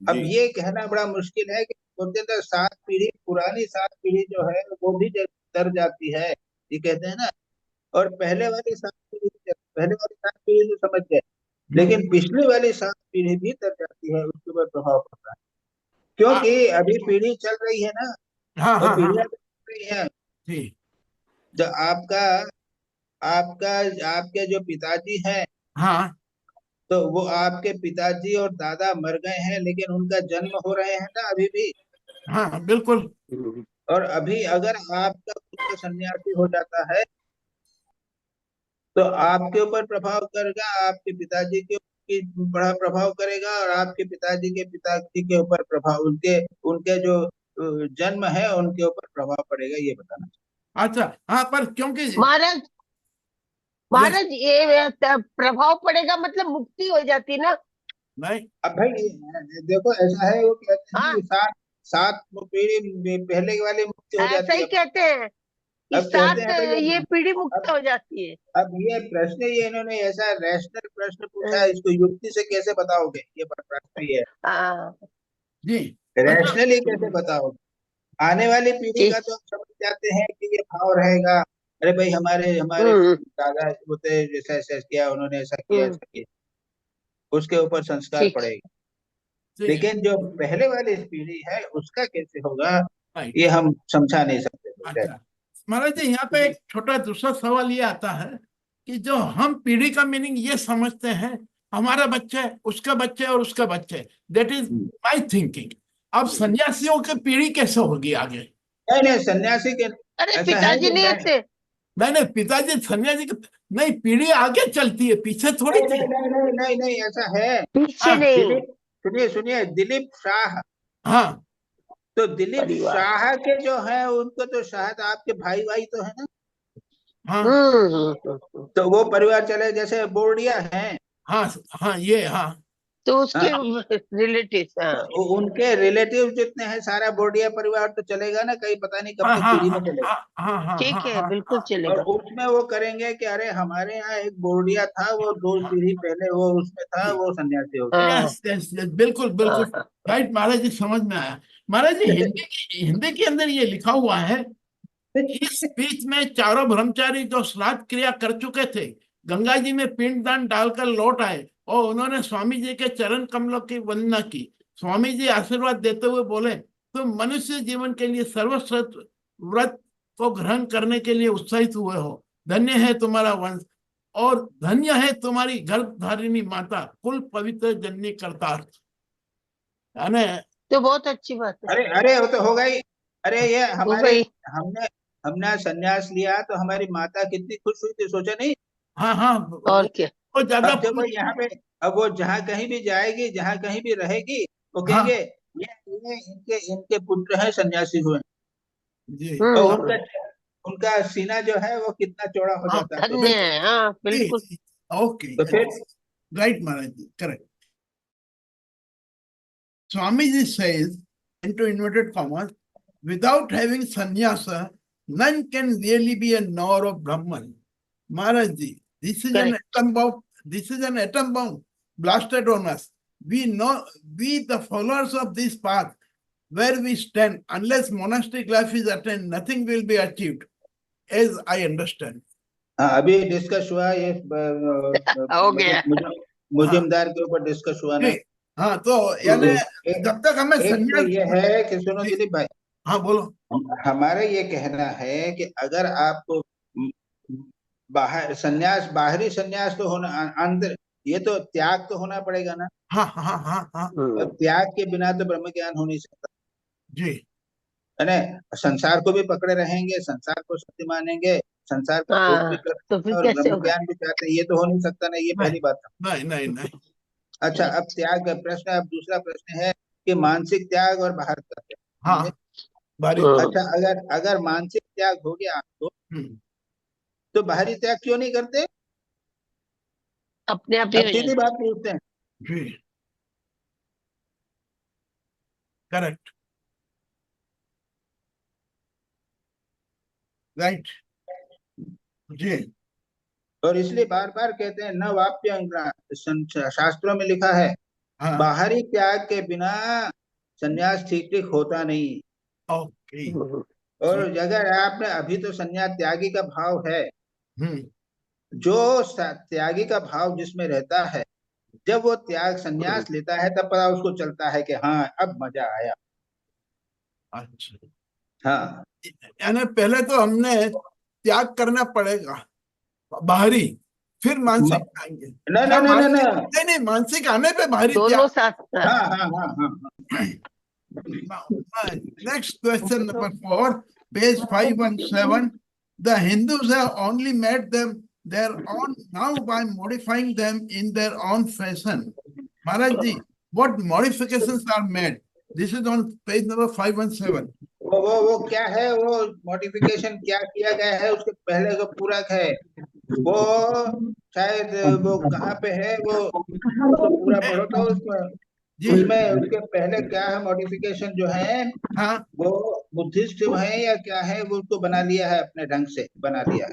अब जी ये कहना बड़ा मुश्किल है कि बोलते तो 7 पीढ़ी पुरानी 7 पीढ़ी जो है वो भी तर जाती है, ये कहते हैं ना। और पहले वाली 7 पीढ़ी तो समझ गए, लेकिन पिछली वाली 7 पीढ़ी भी तर जाती है, उसके ऊपर प्रभाव पड़ता है। हाँ क्योंकि अभी पीढ़ी चल रही है ना, हाँ और हाँ हाँ पीढ़ियां तो चल रही हैं। जी जो आपका आपका आपके जो पिताजी हैं, हाँ तो वो आपके पिताजी और दादा मर गए हैं, लेकिन उनका जन्म हो रहे हैं ना अभी भी। हाँ बिल्कुल और अभी अगर आपका पुत्र सन्यासी हो जाता है तो आपके ऊपर प्रभाव करेगा, आपके पिताजी के की बड़ा प्रभाव करेगा, और आपके पिताजी के पिताजी के ऊपर प्रभाव, उनके उनके जो जन्म है उनके ऊपर प्रभाव पड़ेगा, ये बताना। अच्छा हाँ पर क्योंकि महाराज, यस महाराज ये प्रभाव पड़ेगा मतलब मुक्ति हो जाती ना। नहीं अब भाई देखो ऐसा है, वो कहते हैं हाँ, कि 7 पीढ़ी पहले वाली मुक्ति हो ऐसा जाती ही है। कहते हैं कि अब कहते 7 हैं भाई ये पीढ़ी मुक्त अब हो जाती है। अब ये प्रश्न, ये इन्होंने ऐसा रैशनल प्रश्न पूछा है, हाँ इसको युक्ति से कैसे बताओगे, ये प्रश्न ये हाँ, जी है, मतलब रैशनली कैसे बताओगे। आने वाली पीढ़ी का ठीक। तो हम समझ जाते हैं कि ये भाव रहेगा, अरे भाई हमारे हमारे हम्म दादा होते जैसा ऐसा किया, उन्होंने ऐसा किया हम्म, ऐसा किया, उसके ऊपर संस्कार ठीक। पड़ेगा। जी लेकिन जो पहले वाली पीढ़ी है उसका कैसे होगा, राइट ये हम समझा नहीं सकते बेटा। अच्छा महाराज जी यहाँ पे एक छोटा दूसरा सवाल ये आता है कि जो हम पीढ़ी का मीनिंग ये समझते हैं, हमारा बच्चा है, उसका बच्चा है और उसका बच्चा है, दैट इज माई थिंकिंग। अब सन्यासियों की पीढ़ी कैसे होगी आगे? नहीं नहीं, सन्यासी के अरे ऐसा है पिताजी कि नहीं मैं होते। मैंने पिताजी सन्यासी नहीं, पीढ़ी आगे चलती है, पीछे थोड़ी नहीं थी। नहीं नहीं नहीं नहीं नहीं, ऐसा है। पीछे हाँ नहीं। दिलीप, सुनिए सुनिए, दिलीप शाह, हाँ तो दिलीप परिवार। शाह के जो है उनको तो शायद आपके भाई भाई तो है ना, हाँ तो वो परिवार चले, जैसे बोर्डिया हैं। हाँ हाँ ये हाँ तो उसके हाँ, रिलेटिव। हाँ तो उनके रिलेटिव जितने हैं सारा बोर्डिया परिवार तो चलेगा ना, कहीं पता नहीं कब हाँ तक हाँ पीढ़ी में हाँ चलेगा। हाँ हाँ हाँ ठीक हाँ है, हाँ बिल्कुल और चलेगा। उसमें वो करेंगे कि अरे हमारे यहाँ एक बोर्डिया था, वो 2 पीढ़ी पहले वो उसमें था, वो सन्यासी हो गया। हाँ यस यस यस बिल्कुल हाँ बिल्कुल हाँ राइट महाराज जी, समझ में आया। महाराज जी हिंदी के अंदर ये लिखा हुआ है, इस बीच में चारों ब्रह्मचारी जो श्राद्ध क्रिया कर चुके थे, गंगा जी में पिंडदान डालकर लौट आए और उन्होंने स्वामी जी के चरण कमलों की वंदना की। स्वामी जी आशीर्वाद देते हुए बोले, तुम मनुष्य जीवन के लिए सर्वश्रेष्ठ व्रत को ग्रहण करने के लिए उत्साहित हुए हो। धन्य है तुम्हारा वंश और धन्य है तुम्हारी गर्भधारिणी माता, कुल पवित्र जननी करतार्थ। यानी तो बहुत अच्छी बात है। अरे अरे वो तो हो गई। अरे ये हो हमारे, गई। हमने हमने संन्यास लिया तो हमारी माता कितनी खुश हुई थी, सोचा नहीं। हाँ हाँ और क्या। वो ज्यादा अब जब वो यहाँ पे, अब वो जहाँ कहीं भी जाएगी, जहाँ कहीं भी रहेगी, वो कहेंगे हाँ ये इनके इनके पुत्र हैं, सन्यासी हुए। जी और हम्म। उनका उनका सीना जो है वो कितना चौड़ा हो हाँ जाता है, तो धन्य फिर है, हाँ जी बिल्कुल। जी ओके तो फिर right Maharaj ji correct. Swamiji says, into inverted commas, without having sannyasa, none can really be a knower of Brahman. Maharajji, this is an correct. atom bomb. This is an atom bomb blasted on us. We know, we the followers of this path, where we stand, unless monastic life is attained, nothing will be achieved, as I understand. हाँ, अभी discuss हुआ ये हो गया। हाँ मुजिमदार के ऊपर discuss हुआ ना। जी हाँ तो यानी तो एक जब तक हमें एक तो ये संन्यास है कि सुनो जी दिलीप भाई, हाँ बोलो हमारा ये कहना है कि अगर आपको बाहर संन्यास, बाहरी संन्यास तो होना, अंदर ये तो त्याग तो होना पड़ेगा ना, हाँ हाँ हाँ हाँ और त्याग के बिना तो ब्रह्म ज्ञान हो नहीं सकता जी है ना। संसार को भी पकड़े रहेंगे, संसार को सत्य मानेंगे, संसार का भोग भी हाँ करते तो हैं फिर और कैसे ब्रह्म होगा। ज्ञान भी चाहते हैं, ये तो हो नहीं सकता ना, ये नहीं पहली बात। नहीं नहीं नहीं अच्छा, अब त्याग का प्रश्न, अब दूसरा प्रश्न है कि मानसिक त्याग और बाहर का त्याग, समझे? हाँ बारी अच्छा, अगर अगर मानसिक त्याग हो गया आपको, हम्म, तो बाहरी त्याग क्यों नहीं करते? अपने आप ही अब हो सीधी जाता बात पूछते हैं। जी करेक्ट राइट जी। और इसलिए बार बार कहते हैं न वाप्य, शास्त्रों में लिखा है हाँ बाहरी त्याग के बिना संन्यास ठीक ठीक होता नहीं। ओके। और अगर आपने अभी तो संन्यास त्यागी का भाव है, हम्म जो त्यागी का भाव जिसमें रहता है, जब वो त्याग संन्यास लेता है तब पता उसको चलता है कि हाँ अब मजा आया। अच्छा, हाँ यानी पहले तो हमने त्याग करना पड़ेगा बाहरी, फिर मानसिक आएंगे, न या न न न मानसिक न नहीं नहीं, मानसिक आने पे बाहरी दोनों त्याग। साथ साथ। हाँ हाँ हाँ हाँ Next question number 4, page 517. The Hindus have only made them their own now by modifying them in their own fashion. Maharaj ji, what modifications are made? This is on page number 517. वो क्या है, वो modification क्या किया गया है उसके पहले का पूरक है वो, शायद वो कहाँ पे है वो, उसको पूरा पढ़ो तो उसमें, जी उसमें उसके पहले क्या है मॉडिफिकेशन जो है, हाँ वो बुद्धिस्ट है या क्या है, वो उसको बना लिया है, अपने ढंग से बना लिया है।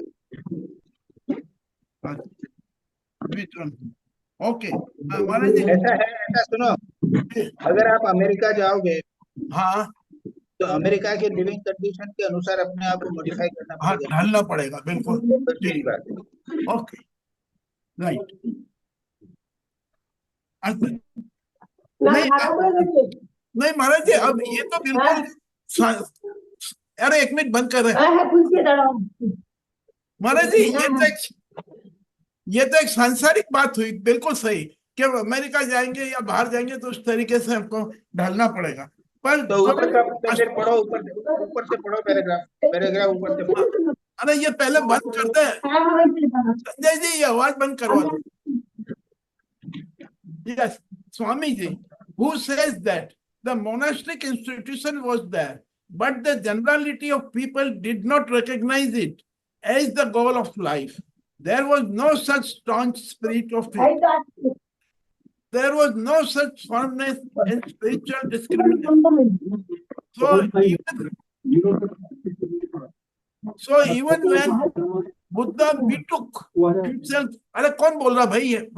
ओके महाराज जी। ऐसा है, ऐसा सुनो, अगर आप अमेरिका जाओगे हाँ तो अमेरिका के लिविंग कंडीशन के अनुसार अपने आप को मॉडिफाई करना हाँ पड़ेगा। ढलना पड़ेगा बिल्कुल बस जी। यही बात है। Okay right. नहीं नहीं महाराज जी, अब ये तो बिल्कुल अरे एक मिनट बंद कर रहे महाराज जी, ये तो एक सांसारिक बात हुई, बिल्कुल सही कि अमेरिका जाएंगे या बाहर जाएंगे तो उस तरीके से हमको ढलना पड़ेगा। पर तो ऊपर का तो फिर पढ़ो, ऊपर से पढ़ो, पैराग्राफ पैराग्राफ ऊपर से पढ़ो। अरे ये पहले बंद करते हैं संजय जी, ये आवाज बंद करवा दो। Yes, Swamiji, who says that the monastic institution was there, but the generality of people did not recognize it as the goal of life. There was no such staunch spirit of faith. There was no such firmness in spiritual discrimination. So even when Buddha betook himself, अरे कौन बोल रहा भाई ये?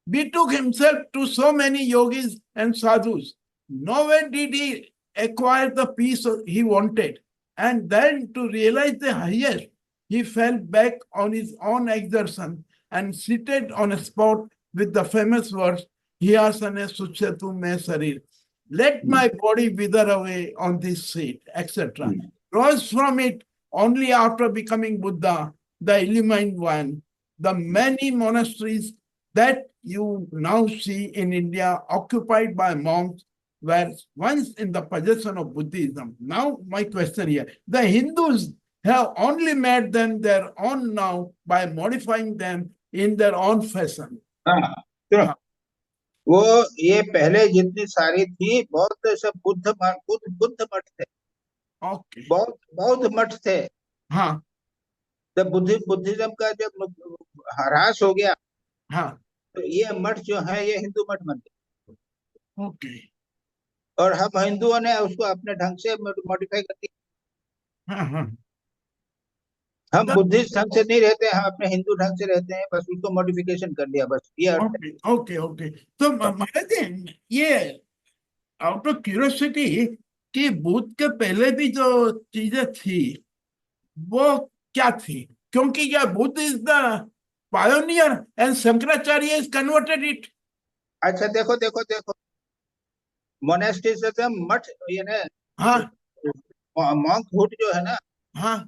Betook himself to so many yogis and sadhus, nowhere did he acquire the peace he wanted. And then to realize the highest, he fell back on his own exertion and seated on a spot with the famous words, Hiyasane Suchetu Me Sarir. Let my body wither away on this seat, etc. Rose from it only after becoming Buddha, the illumined one. The many monasteries that you now see in India occupied by monks were once in the possession of Buddhism. Now my question here, the Hindus have only made them their own now by modifying them in their own fashion. हाँ सुनो, वो ये पहले जितनी सारी थी बहुत सब बुद्ध मठ थे, Okay. बौद्ध मठ थे। हाँ जब बुद्धिज्म का जब ह्रास हो गया हाँ तो ये मठ जो है ये हिंदू मठ बन गए। ओके और हम हिंदुओं ने उसको अपने ढंग से मॉडिफाई कर दिया। हाँ हाँ हम बुद्धिस्ट ढंग से नहीं रहते, हम अपने हिंदू ढंग से रहते हैं, बस उसको मॉडिफिकेशन कर दिया, बस ये अर्थ है। Okay okay okay. तो महाराज जी, ये आउट ऑफ क्यूरियोसिटी कि बुद्ध के पहले भी जो चीजें थी वो क्या थी? क्योंकि यह Buddha is the pioneer and Shankaracharya is converted it. अच्छा देखो देखो देखो, मोनेस्टिसिज्म मठ ये ना, हाँ मॉन्कहुड जो है ना, हाँ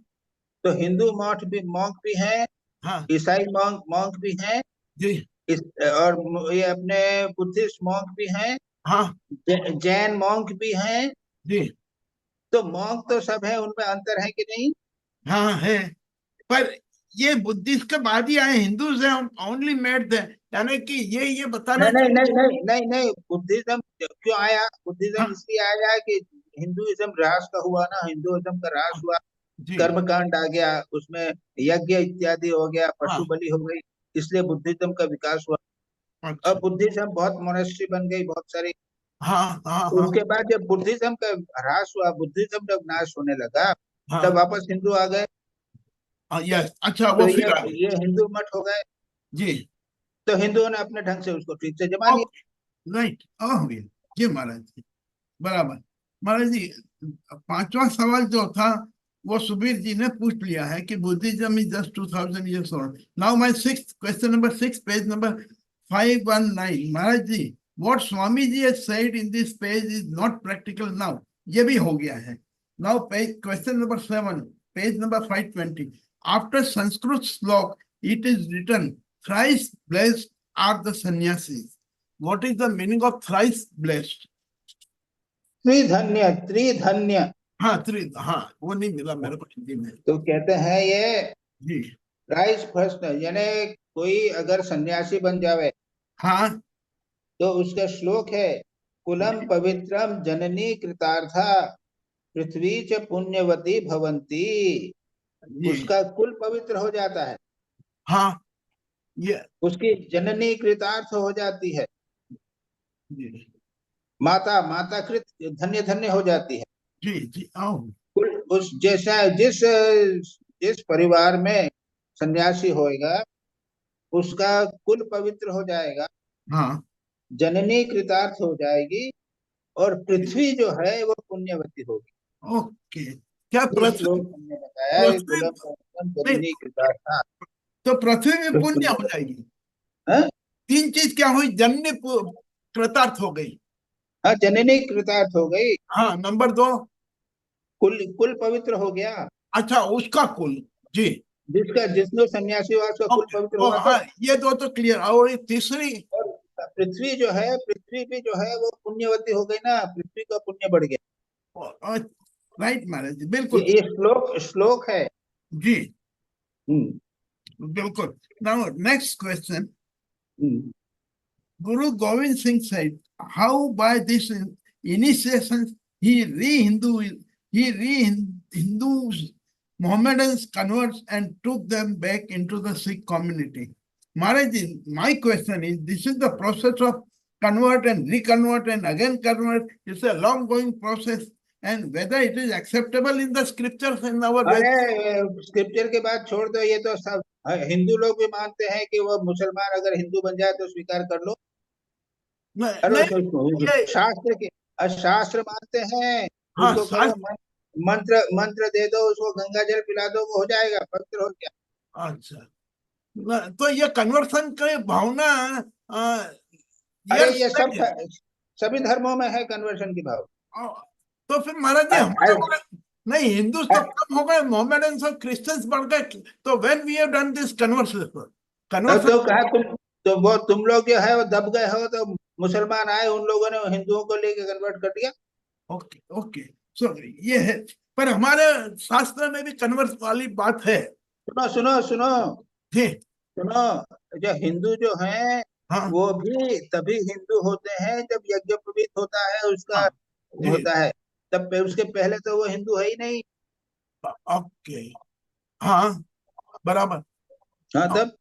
तो हिंदू मठ भी मॉन्क भी हैं, हाँ ईसाई मॉन्क भी हैं, जी और ये अपने बुद्धिस्ट मॉन्क भी हैं, हाँ जैन मॉन्क भी हैं। जी तो मॉन्क तो सब है, उनमें अंतर है कि नहीं? हाँ है, पर ये बुद्धिस्ट के बाद ही आए, हिंदूज हैं ओनली मेड द, यानी कि ये बताना नहीं नहीं चाहिए। नहीं नहीं नहीं नहीं, बुद्धिज्म क्यों आया? बुद्धिज्म हाँ इसलिए आया कि हिंदुइज्म ह्रास का हुआ ना, हिंदुइज्म का ह्रास हुआ, जी कर्मकांड आ गया, उसमें यज्ञ इत्यादि हो गया, पशु हाँ बलि हो गई, इसलिए बुद्धिज्म का विकास हुआ। अच्छा अब बुद्धिज्म बहुत मोनेस्ट्री बन गई, बहुत सारी। हाँ हाँ हाँ उसके बाद जब बुद्धिज्म का ह्रास हुआ, बुद्धिज्म जब नाश होने लगा, हाँ तब वापस हिंदू आ गए, यस, अच्छा तो वो फिर आ गए। ये हिंदू मठ हो गए। जी तो हिंदुओं ने अपने ढंग से उसको ठीक से जमा लिया। राइट, जी महाराज जी, बराबर। महाराज जी, पांचवा सवाल जो था वो सुबीर जी ने पूछ लिया है कि Buddhism is just 2000 years old. Now my sixth question, number 6, page number 519. Maharaj ji, what Swami ji has said in this page is not practical now. ये भी हो गया है. Now page question number 7, page number 520. After Sanskrit shloka it is written, thrice blessed are the sannyasis. What is the meaning of thrice blessed? त्रिधन्य, त्रिधन्य। हाँ, वो नहीं मिला मेरे को हिंदी में। तो कहते हैं ये जी राइस फर्स्ट, यानी कोई अगर सन्यासी बन जावे हाँ तो उसका श्लोक है, कुलम पवित्रम जननी कृतार्था पृथ्वी च पुण्यवती भवंती। जी उसका कुल पवित्र हो जाता है, हाँ ये उसकी जननी कृतार्थ हो जाती है, जी माता माता कृत धन्य धन्य हो जाती है। जी जी आओ। कुल उस जैसा जिस जिस परिवार में सन्यासी होएगा उसका कुल पवित्र हो जाएगा, हाँ जननी कृतार्थ हो जाएगी, और पृथ्वी जो है वो पुण्यवती होगी। ओके, क्या ये पृथ्वी, श्लोक हमने बताया है, पृथ्वी कुलम पवित्रम नहीं, जननी कृतार्था। तो पृथ्वी में तो पुण्य हो पुण्य, जाएगी। हाँ तीन चीज क्या हुई, जन्य कृतार्थ हो गई। हाँ, जननी कृतार्थ हो गई, हाँ, नंबर 2, कुल कुल पवित्र हो गया। अच्छा उसका कुल। जी जिसका जिसने सन्यासी हुआ उसका कुल ओके, पवित्र ओ हुआ। तो हाँ, ये दो तो क्लियर। और ये तीसरी, और पृथ्वी जो है, पृथ्वी भी जो है वो पुण्यवती हो गई ना, पृथ्वी का पुण्य बढ़ गया। राइट महाराज जी, बिल्कुल ये श्लोक श्लोक है। जी, हम्म बिल्कुल। Now next question. Hmm. Guru Govind Singh said, how by this initiation he re-Hindus, Mohammedans, converts and took them back into the Sikh community. Maharaj ji, my question is, this is the process of convert and reconvert and again convert. It's a long going process, and whether it is acceptable in the scriptures in our Veda. अरे scripture के बाद छोड़ दो, ये तो सब हिंदू लोग भी मानते हैं कि वो मुसलमान अगर हिंदू बन जाए तो स्वीकार कर लो। अरे नहीं, ये शास्त्र के, शास्त्र मानते हैं, हाँ उसको कहो मंत्र मंत्र दे दो, उसको गंगा जल पिला दो, वो हो जाएगा, पवित्र हो गया। अच्छा, तो ये कन्वर्सन की भावना अरे ये ये सब सभी धर्मों में है कन्वर्शन की भाव। तो फिर महाराज जी हमारे नहीं, हिंदू तो कम हो गए, मोहम्मडन्स और क्रिश्चियंस बढ़ गए। तो when we have done this conversion तो कहा तो वो तुम लोग जो है वो दब गए हो, तो मुसलमान आए, उन लोगों ने हिंदुओं को लेके कन्वर्ट कर दिया। ओके ओके, सो ये है, पर हमारे शास्त्र में भी कन्वर्स वाली बात है। सुनो सुनो सुनो जी सुनो, जो हिंदू जो हैं हाँ वो भी तभी हिंदू होते हैं जब यज्ञोपवीत होता है उसका, हाँ जी होता है, तब उसके पहले तो वो हिंदू है ही नहीं। ओके, हाँ बराबर। हाँ तब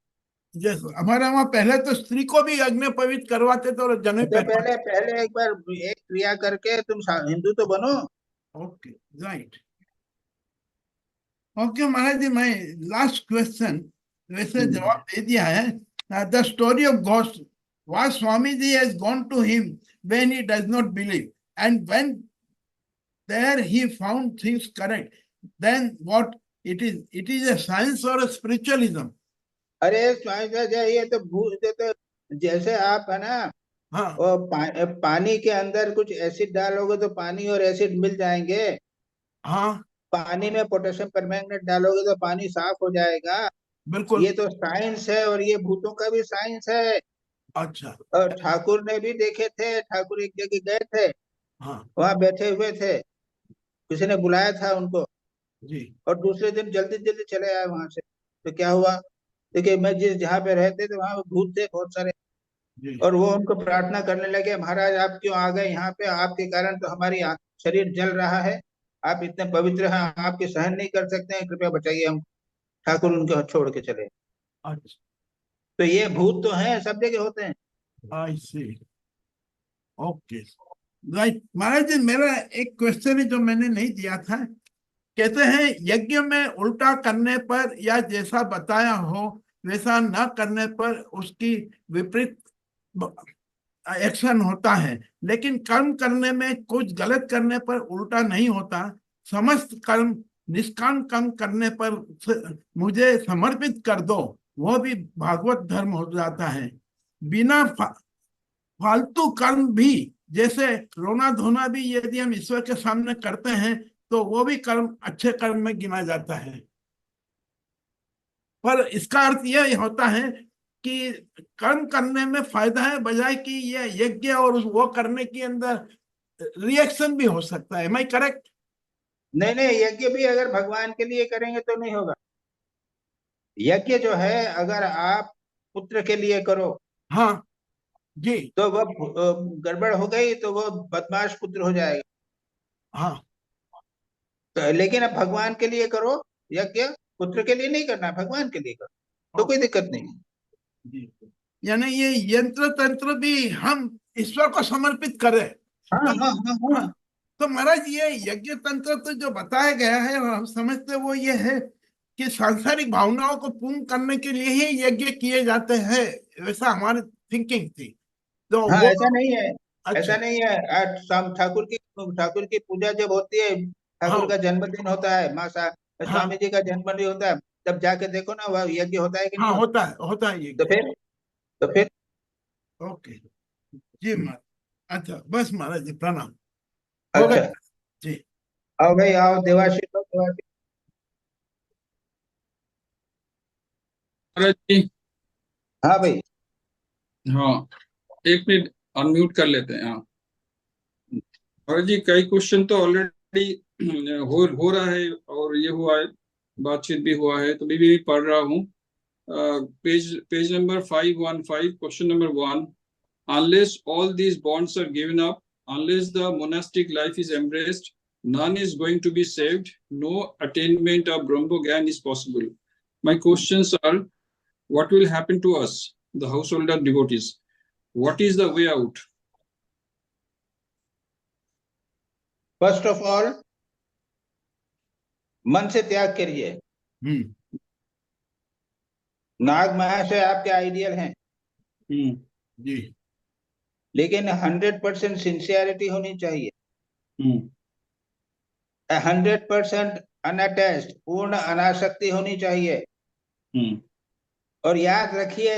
यस, हमारे वहाँ पहले तो स्त्री को भी यज्ञ पवित्र करवाते थे और जनेऊ तो पहनवाते। पहले पहले एक बार एक क्रिया करके तुम हिंदू तो बनो। ओके राइट, ओके महाराज जी, मैं लास्ट क्वेश्चन वैसे जवाब दे दिया है. The story of ghost, why Swamiji has gone to him when he does not believe, and when there he found things correct, then what it is a science or a spiritualism. अरे स्वामी जी, ये तो भूत, ये तो जैसे आप है ना, हाँ और पानी के अंदर कुछ एसिड डालोगे तो पानी और एसिड मिल जाएंगे, हाँ पानी में पोटेशियम परमैंगनेट डालोगे तो पानी साफ हो जाएगा। बिल्कुल, ये तो साइंस है, और ये भूतों का भी साइंस है। अच्छा और ठाकुर ने भी देखे थे, ठाकुर एक जगह गए थे, हाँ वहां बैठे हुए थे, किसी ने बुलाया था उनको, जी और दूसरे दिन जल्दी जल्दी चले आए वहां से। तो क्या हुआ, देखिए मैं जिस जहाँ पे रहते थे वहां भूत थे बहुत सारे, जी और वो उनको प्रार्थना करने लगे, महाराज आप क्यों आ गए यहाँ पे, आपके कारण तो हमारी शरीर जल रहा है, आप इतने पवित्र हैं, आपके सहन नहीं कर सकते हैं, कृपया बचाइए हम। ठाकुर उनको छोड़ के चले। अच्छा, तो ये भूत तो हैं, सब जगह होते हैं। आई सी, ओके राइट। महाराज जी, मेरा एक क्वेश्चन है जो मैंने नहीं दिया था कहते हैं यज्ञ में उल्टा करने पर या जैसा बताया हो वैसा न करने पर उसकी विपरीत एक्शन होता है, लेकिन कर्म करने में कुछ गलत करने पर उल्टा नहीं होता। समस्त कर्म निष्काम कर्म करने पर मुझे समर्पित कर दो, वह भी भागवत धर्म हो जाता है। बिना फालतू कर्म भी, जैसे रोना धोना भी यदि हम ईश्वर के सामने करते हैं तो वो भी कर्म अच्छे कर्म में गिना जाता है। पर इसका अर्थ यह होता है कि कर्म करने में फायदा है, बजाय कि ये यज्ञ और वो करने के अंदर रिएक्शन भी हो सकता है। Am I correct? नहीं नहीं, यज्ञ भी अगर भगवान के लिए करेंगे तो नहीं होगा। यज्ञ जो है अगर आप पुत्र के लिए करो हाँ जी, तो वो गड़बड़ हो गई तो वो बदमाश पुत्र हो जाएगा। हाँ तो लेकिन अब भगवान के लिए करो यज्ञ, पुत्र के लिए नहीं करना, भगवान के लिए करो तो कोई दिक्कत नहीं। जी, यानी ये यंत्र तंत्र भी हम ईश्वर को समर्पित करें। हाँ तो, हाँ हाँ हाँ। हाँ, तो महाराज ये यज्ञ तंत्र तो जो बताया गया है और हम समझते वो ये है कि सांसारिक भावनाओं को पूर्ण करने के लिए ही यज्ञ किए जाते हैं, वैसा हमारी थिंकिंग थी। तो हाँ वो ऐसा नहीं है, अच्छा, ऐसा नहीं है। आज शाम ठाकुर की पूजा जब होती है, ठाकुर हाँ का जन्मदिन होता है, हाँ स्वामी जी का जन्मदिन होता है, तब जाके देखो ना वह यज्ञ होता है कि नहीं हाँ, होता। होता है तो यज्ञ। फिर तो फिर ओके जी महाराज। अच्छा बस महाराज जी, प्रणाम। हो अच्छा, गए जी। आओ भाई आओ, देवाशीष लोग, देवाशीष। महाराज जी। हाँ भाई। हाँ, एक मिनट अनम्यूट कर लेते हैं। हाँ महाराज जी, कई क्वेश्चन तो ऑलरेडी हो रहा है और ये हुआ है, बातचीत भी हुआ है, तो भी पढ़ रहा हूँ। Page number 515, question number 1। Unless all these bonds are given up, unless the monastic life is embraced, none is going to be saved. No attainment of Brahma Gyan is possible. My questions are, what will happen to us, the householder devotees? What is the way out? First of all मन से त्याग करिए। नाग महाशय आपके ideal हैं, जी लेकिन 100% sincerity होनी चाहिए, 100% unattached, पूर्ण अनासक्ति होनी चाहिए। और याद रखिए,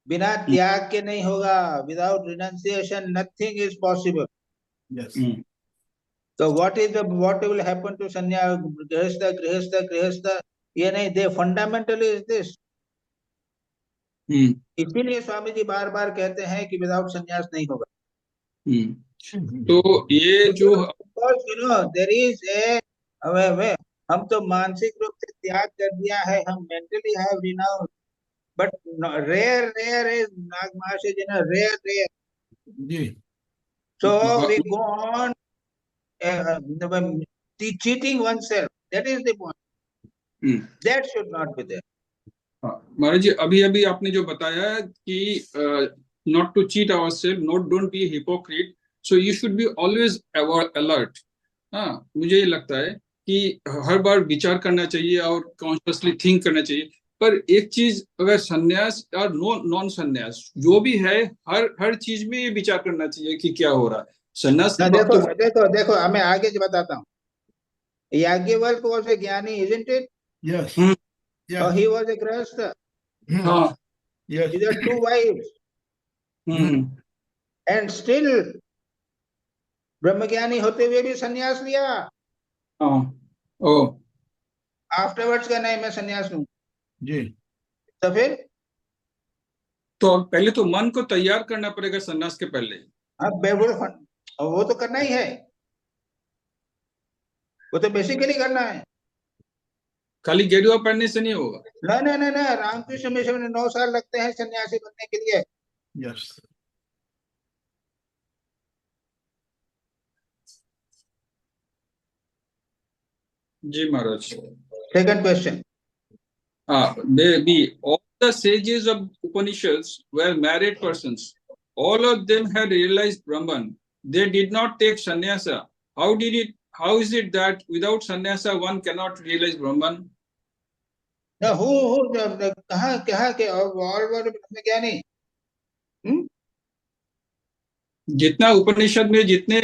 बिना त्याग के नहीं होगा। Without renunciation nothing is possible. Yes. तो व्हाट विल हैपन टू संन्यास, गृहस्थ, ये नहीं, दे फंडामेंटली इज दिस। इसीलिए स्वामी जी बार बार कहते हैं कि विदाउट संन्यास नहीं होगा। तो ये जो देयर इज ए, हम तो मानसिक रूप से त्याग कर दिया है, हम mentally have renounce, but rare is Nag Mahashay ji, rare. जी So we go on cheating oneself. That is the point. That should not be there. महाराज जी, अभी आपने जो बताया कि not to cheat ourselves, don't be a hypocrite, so you should be always alert. हाँ, मुझे ये लगता है कि हर बार विचार करना चाहिए और कॉन्शियसली थिंक करना चाहिए। पर एक चीज, अगर संन्यास और नॉन संन्यास जो भी है, हर चीज में ये विचार करना चाहिए कि क्या हो रहा है। संन्यास देखो मैं आगे जो बताता हूँ। याज्ञवल्क्य was a ज्ञानी, isn't it? Yes. Or he was a grahastha. हाँ, Yes. He had 2 wives. And still ब्रह्मज्ञानी होते हुए भी संन्यास लिया। आफ्टरवर्ड्स का नहीं, मैं संन्यास लूं जी। तो फिर तो पहले तो मन को तैयार करना पड़ेगा संन्यास के पहले। वो तो करना ही है, वो तो बेसिकली करना है। खाली गेरुआ पहनने से नहीं होगा। ना, रामकृष्ण मिशन में 9 साल लगते हैं सन्यासी बनने के लिए। यस। जी Maharaj. Second question. All the sages of Upanishads were married persons. All of them had realized Brahman. They did not take sannyasa. How did it how is it that without sannyasa one cannot realize Brahman? No, कहाँ कहाँ के all were ब्रह्मज्ञानी? जितना उपनिषद में जितने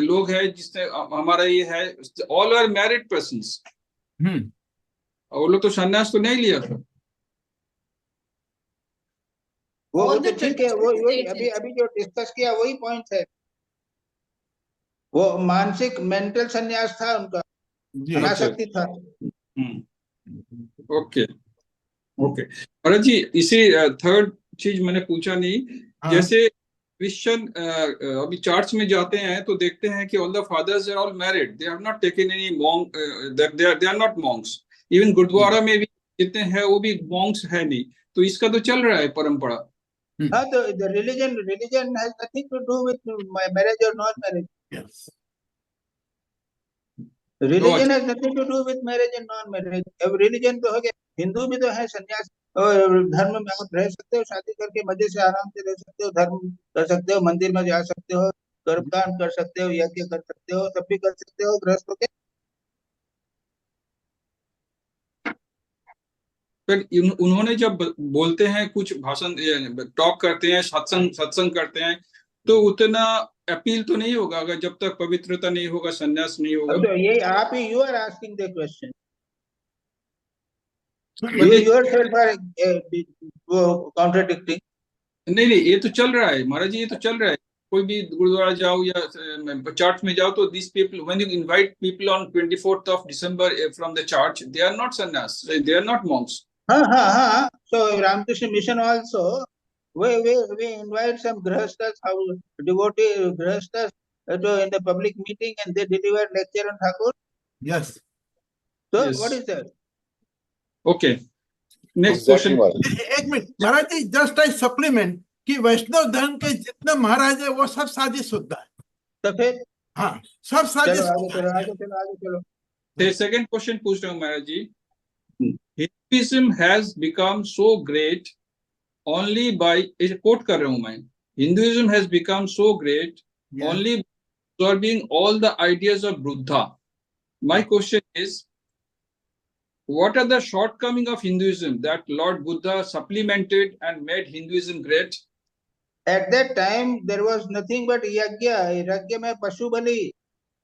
लोग हैं, जिसने हमारा ये है, ऑल आर मैरिड पर्सन्स। और वो लोग तो संन्यास तो नहीं लिया था। वो तो ठीक है, वही अभी जो डिस्कस किया वही पॉइंट है। वो मानसिक मेंटल संन्यास था उनका, अनासक्ति था। Okay okay. भरत जी, इसी थर्ड चीज मैंने पूछा नहीं। जैसे क्रिश्चियन अभी चर्च में जाते हैं तो देखते हैं कि all the fathers are all married, they have not taken any monk, they are not monks. Even gurdwara में भी जितने हैं वो भी मॉन्क्स है नहीं। तो इसका तो चल रहा है परंपरा। हाँ, तो the religion has nothing to do with marriage or not marriage. Yes. Religion has nothing to do with marriage and non-marriage. अब religion तो हो गया, हिंदू भी तो है सन्यास, और धर्म में आप रह सकते हो, शादी करके मजे से आराम से रह सकते हो, धर्म कर सकते हो, मंदिर में जा सकते हो, कर्मकांड कर सकते हो, यज्ञ कर सकते हो, सब भी कर सकते हो गृहस्थ होके। फिर उन्होंने जब बोलते हैं, कुछ भाषण टॉक करते हैं, सत्संग करते हैं, तो उतना अपील तो नहीं होगा अगर जब तक पवित्रता नहीं होगा, संन्यास नहीं होगा। तो ये आप ही, you are asking the question, you yourself are contradicting. नहीं, ये तो चल रहा है महाराज जी, ये तो चल रहा है। कोई भी गुरुद्वारा जाओ या चर्च में जाओ तो these people, when you invite people on 24th of December from the church, they are not sannyas, they are not monks. हाँ. So Ramakrishna Mission also, we invite some grihasthas, devotee grihasthas, in the public meeting, and they deliver lecture on Thakur. Yes. So Yes. what is that? Okay. Next question. एक minute Maharaj ji, just I supplement कि वैष्णव धर्म के जितने महाराज है वो सब साजिशुदा है। तो फिर हाँ, सब चलो आगे चलो। The second question पूछ रहा हूँ महाराज जी। Hinduism has become so great only by, quote कर रहा हूँ मैं, Hinduism has become so great only by absorbing all the ideas of Buddha. My question is, what are the shortcomings of Hinduism that Lord Buddha supplemented and made Hinduism great? At that time there was nothing but yajna में पशु बलि.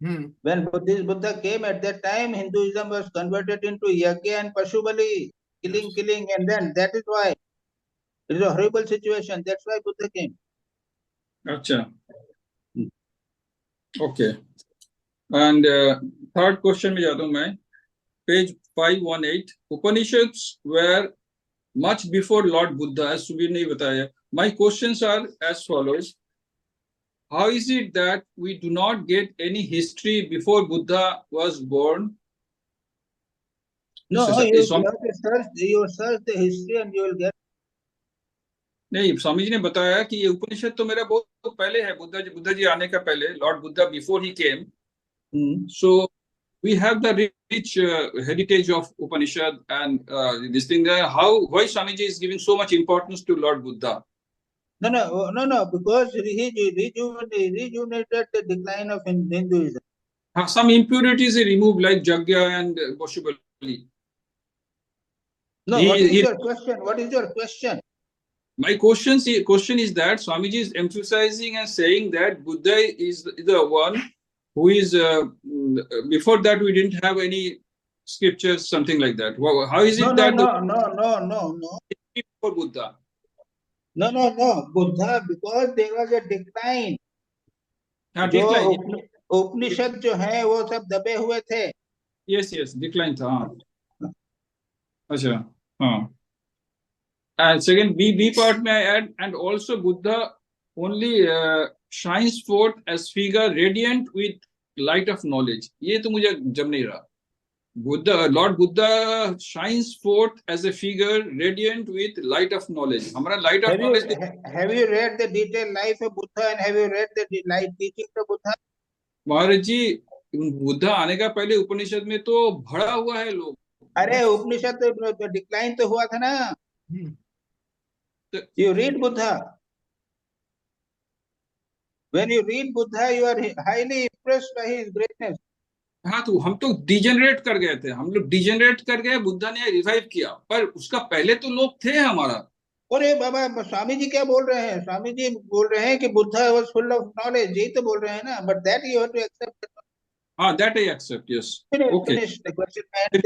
When Buddha came, at that time Hinduism was converted into yajna and pashu bali, killing, and then that is why it is a horrible situation. That's why Buddha came. Acha. Okay. And third question में जाता हूँ मैं, page 518. Upanishads were much before Lord Buddha, as Subir ने बताया. My questions are as follows. How is it that we do not get any history before Buddha was born? No, you have to search the history and you will get. नहीं, स्वामी जी ने बताया कि ये उपनिषद तो मेरा बहुत पहले है, बुद्धा जी आने का पहले, Lord Buddha before he came. So we have the rich heritage of Upanishad and this thing. Why Swamiji is giving so much importance to Lord Buddha? No, because he rejuvenated the decline of Hinduism. Some impurities he removed, like Jagya and Boshubali. No, what is your question? My question is that Swamiji is emphasizing and saying that Buddha is the one who is, before that we didn't have any scriptures, something like that. How is it that? No. Before Buddha. No. Buddha, because there was a decline. Decline. उपनिषद जो है वो सब दबे हुए थे. Yes, decline था. अच्छा, हाँ. And second, B part may I add, and also Buddha only shines forth as figure radiant with light of knowledge. ये तो मुझे जम नहीं रहा. Lord Buddha shines forth as a figure radiant with light of knowledge. हमारा light of knowledge. Have you read the detailed life of Buddha and have you read the life teachings of Buddha? महाराज जी, बुद्धा आने का पहले उपनिषद में तो भरा हुआ है लोग. अरे उपनिषद तो डिक्लाइन तो हुआ था ना. You read Buddha. When you read Buddha, you are highly impressed by his greatness. हाँ, तो हम तो डिजेनरेट कर गए थे, हम लोग डिजेनरेट कर गए, बुद्धा ने रिवाइव किया, पर उसका पहले तो लोग थे हमारा। अरे बाबा, स्वामी जी क्या बोल रहे हैं? स्वामी जी बोल रहे हैं कि Buddha was full of knowledge, यही तो बोल रहे हैं ना। But that you have to accept. हाँ, that I accept, yes. Okay, finish the question and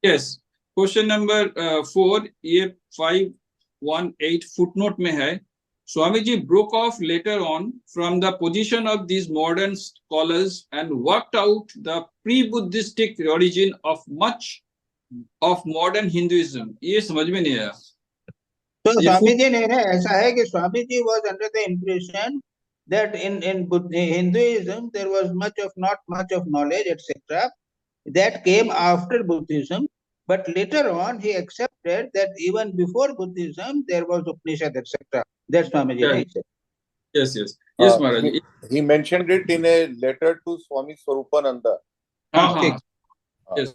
yes. Question number 4, ये 518 फुटनोट में है। Swamiji broke off later on from the position of these modern scholars and worked out the pre-Buddhistic origin of much of modern Hinduism. ये समझ में नहीं आया। तो ये स्वामी फुट जी ने ना, ऐसा है कि Swami ji was under the impression that in Hinduism there was not much of knowledge, etc. That came after Buddhism, but later on he accepted that even before Buddhism there was Upanishad, etc. That's Swami ji ne said. yes, yes, yes, Maharaj ji. He mentioned it in a letter to Swami Swarupananda. हाँ हाँ, ठीक। हाँ, yes,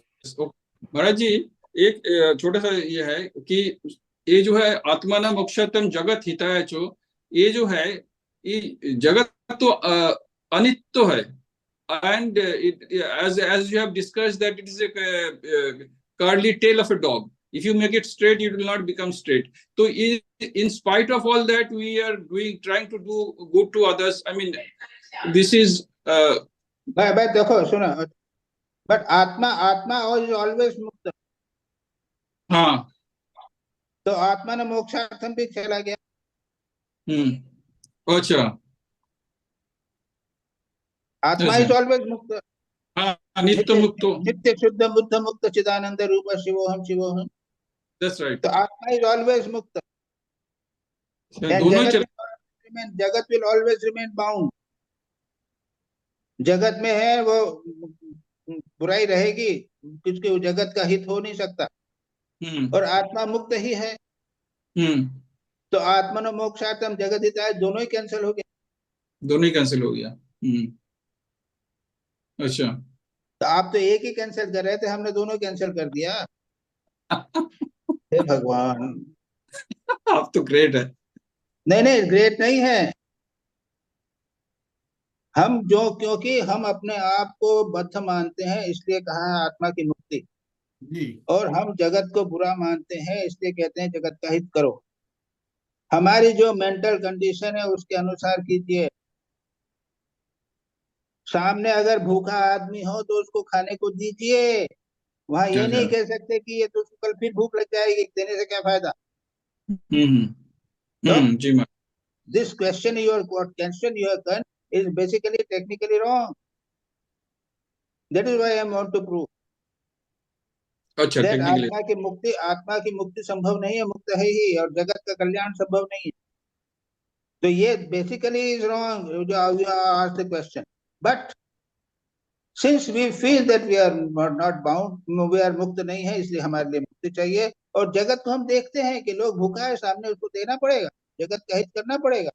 महाराज जी, एक छोटा सा ये है कि ये जो है आत्माना मोक्षार्थम जगत हिताय चो, ये जो है, ये जगत तो अनित्य है, and as you have discussed that it is a curly tail of a dog. If you make it straight, it will not become straight. So in spite of all that, we are trying to do good to others. I mean, this is भाई देखो सुनो, but आत्मा is always मुक्त। हाँ, तो आत्मा ने मोक्षार्थम भी चला गया। अच्छा, आत्मा अच्छा। इज ऑलवेज मुक्त। हाँ, नित्य मुक्त, नित्य शुद्ध बुद्ध मुक्त चिदानंद रूप शिवोहम। that's right। तो आत्मा इज ऑलवेज मुक्त। दोनों ही चल, जगत विल ऑलवेज रिमेन बाउंड। जगत में है वो बुराई रहेगी, क्योंकि जगत का हित हो नहीं सकता, और आत्मा मुक्त ही है। तो आत्मा न मोक्षार्थम जगत हिताय, दोनों ही कैंसिल हो गया। दोनों ही कैंसिल हो गया। अच्छा। तो आप तो एक ही कैंसिल कर रहे थे, हमने दोनों कैंसिल कर दिया। हे भगवान, आप तो ग्रेट है। नहीं ग्रेट नहीं है हम, जो क्योंकि हम अपने आप को बद्ध मानते हैं, इसलिए कहा है आत्मा की मुक्ति जी। और हम जगत को बुरा मानते हैं, इसलिए कहते हैं जगत का हित करो। हमारी जो मेंटल कंडीशन है उसके अनुसार कीजिए। सामने अगर भूखा आदमी हो तो उसको खाने को दीजिए। वहां ये नहीं कह सकते कि ये तो उसको कल फिर भूख लग जाएगी, देने से क्या फायदा। जी ma'am. This question you have done is basically technically wrong. That is why I want to prove अच्छा, that टेक्निकली। आत्मा की मुक्ति संभव नहीं है, मुक्त है ही, और जगत का कल्याण संभव नहीं है। तो ये basically is wrong. You asked the question, but since we feel that we are not bound, we are मुक्त नहीं है, इसलिए हमारे लिए मुक्ति चाहिए। और जगत को हम देखते हैं कि लोग भूखा है, सामने उसको देना पड़ेगा, जगत का हित करना पड़ेगा।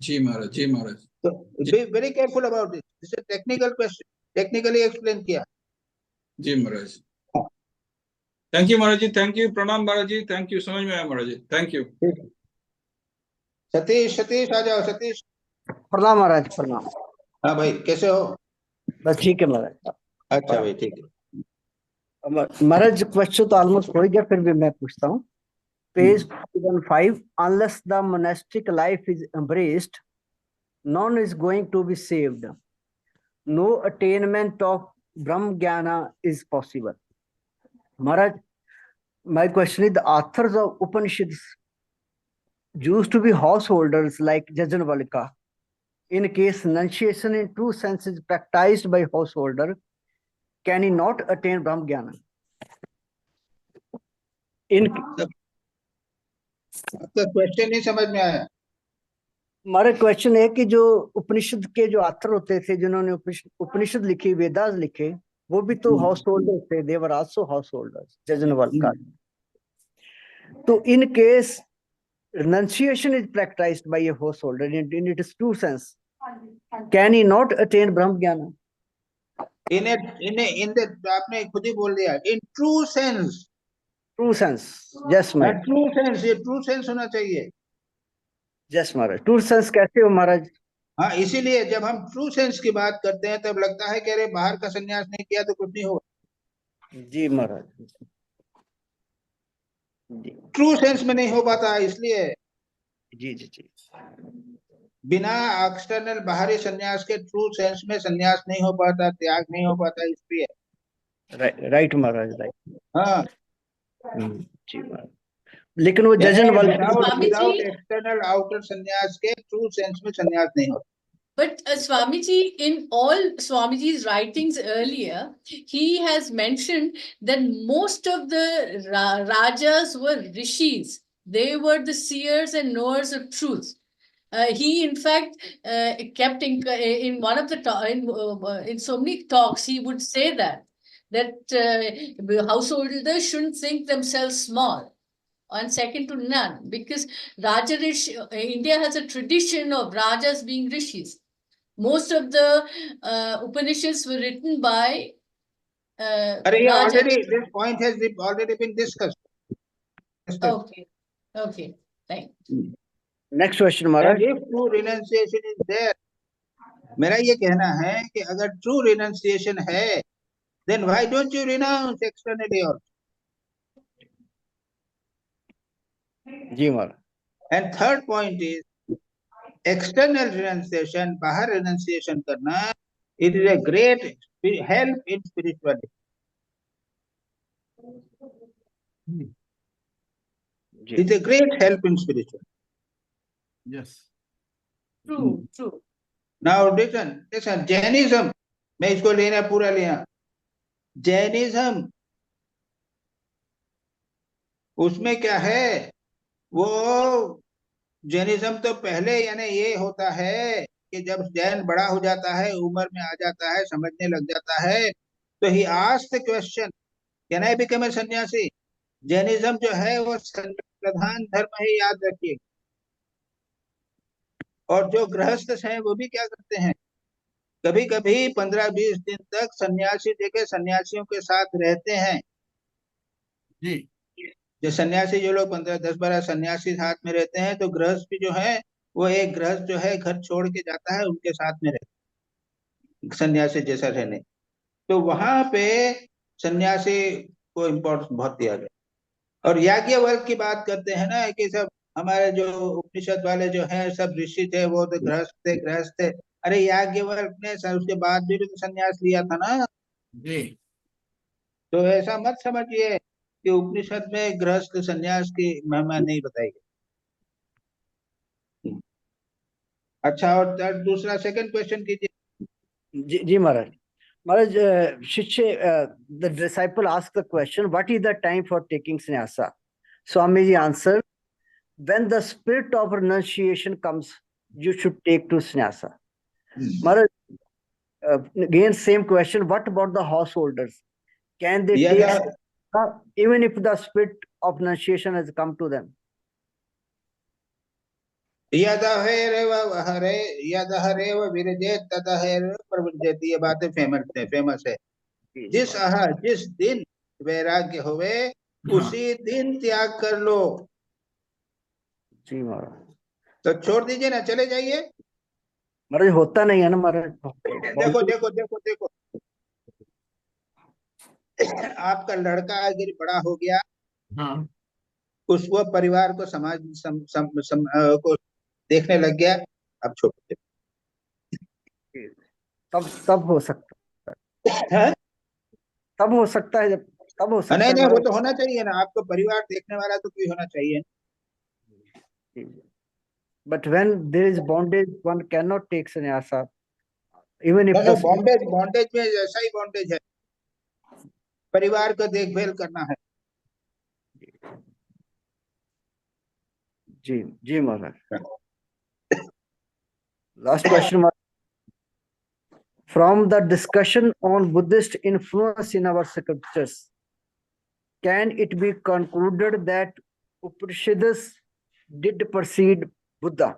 जी महाराज, जी महाराज। तो be very careful about it. This is a technical question, technically explain किया। जी Maharaj, thank you Maharaj ji, thank you, प्रणाम महाराज जी, थैंक यू, समझ में आया महाराज जी, थैंक यू। सतीश आ जाओ सतीश। प्रणाम महाराज, प्रणाम। हाँ भाई, कैसे हो? बस ठीक है महाराज। अच्छा भाई, ठीक है। महाराज क्वेश्चन तो ऑलमोस्ट हो ही गया, फिर भी मैं पूछता हूँ। Page 5, unless the monastic life is embraced, none is going to be saved, no attainment of Brahma gyan is possible. Maharaj, my question is, the authors of Upanishads used to be householders like Yajnavalkya. In case renunciation in true sense is practiced by householder, can he not attain Brahma Jnana? आपका question नहीं समझ में आया। हमारा question है कि जो उपनिषद के जो ऑथर होते थे, जिन्होंने उपनिषद लिखी, वेदास लिखे, वो भी तो हाउस होल्डर थे। दे वर आल्सो हाउस होल्डर्स, यजनवल्क्य। तो in case renunciation is practiced by a householder in its true sense, can he not attain Brahma Jnana? In the आपने खुद ही बोल दिया, in true sense। True sense, yes Maharaj. true sense, ये true sense होना चाहिए। yes महाराज। true sense कैसे हो महाराज? हाँ, इसीलिए जब हम ट्रू सेंस की बात करते हैं तब लगता है कि अरे बाहर का संन्यास नहीं किया तो कुछ नहीं होगा। जी महाराज जी ट्रू सेंस में नहीं हो पाता, इसलिए जी जी जी बिना एक्सटर्नल बाहरी संन्यास के ट्रू सेंस में संन्यास नहीं हो पाता, त्याग नहीं हो पाता, इसलिए। राइट महाराज राइट। हाँ, जी महाराज, लेकिन वो जजन वाले Swami without ji, external outer संन्यास के ट्रू सेंस में संन्यास नहीं होता। but Swamiji, in all Swamiji's writings earlier, he has mentioned that most of the Rajas were rishis. They were the seers and knowers of truth. He, in fact, kept in one of the in so many talks, he would say that householders shouldn't think themselves small and second to none, because India has a tradition of Rajas being rishis. Most of the Upanishads were written by Rajas. This point has already been discussed. Okay, okay, thank you. Next question Maharaj. If true renunciation is there, मेरा ये कहना है कि अगर true renunciation है, then why don't you renounce externally also? Ji Maharaj. And third point is external renunciation, बाहर renunciation करना, it is a great help in spirituality. It's a great help in spirituality. Yes. True, true. Now listen, Jainism, मैं इसको लेना पूरा लेना, Jainism, उसमें क्या है, वो जैनिज्म तो पहले यानी ये होता है कि जब जैन बड़ा हो जाता है, उम्र में आ जाता है, समझने लग जाता है, तो he asked the question, can I become a सन्यासी? जैनिज्म जो है वो प्रधान धर्म है, याद रखिए। और जो गृहस्थ हैं वो भी क्या करते हैं, कभी कभी 15-20 दिन तक सन्यासी देके सन्यासियों के साथ रहते हैं जी। जो सन्यासी, जो लोग 10-12 सन्यासी साथ में रहते हैं, तो गृहस्थ भी जो है वो एक गृहस्थ जो है घर छोड़ के जाता है, उनके साथ में रहता है सन्यासी जैसा रहने। तो वहां पे सन्यासी को इम्पोर्टेंस बहुत दिया गया। और याज्ञवल्क्य की बात करते हैं ना कि सब हमारे जो उपनिषद वाले जो हैं सब ऋषि थे, वो तो गृहस्थ थे। अरे याज्ञवल्क्य ने उसके बाद भी तो संन्यास लिया था ना जी। तो ऐसा मत समझिए कि उपनिषद में गृहस्थ संन्यास की महिमा नहीं बताई गई। अच्छा, और दूसरा सेकंड क्वेश्चन कीजिए। जी महाराज। महाराज, शिष्य the disciple asked the question, what is the time for taking sannyasa? Swamiji answered, when the spirit of renunciation comes, you should take to sannyasa. Maharaj, again same question, what about the householders? Can they take sannyasa even if the spirit of renunciation has come to them? यदहरेव विरजेत तदहरेव प्रवृज्यति, ये बातें famous है। जिस दिन वैराग्य होवे उसी दिन त्याग कर लो। जी महाराज। तो छोड़ दीजिए ना, चले जाइए। महाराज होता नहीं है ना महाराज। देखो देखो देखो देखो, आपका लड़का अगर बड़ा हो गया, हाँ। उसको परिवार को समाज को देखने लग गया, अब छोड़ दे। तब हो सकता है, तब हो सकता है, जब तब हो सकता है। नहीं, वो तो होना चाहिए ना, आपको परिवार देखने वाला तो कोई होना चाहिए। But when there is bondage, one cannot take sannyasa, even if the bondage में ऐसा ही बॉन्डेज है, परिवार को देखभाल करना है। जी जी महाराज। Last question, from the discussion on Buddhist influence in our scriptures, can it be concluded that Upanishads did precede Buddha?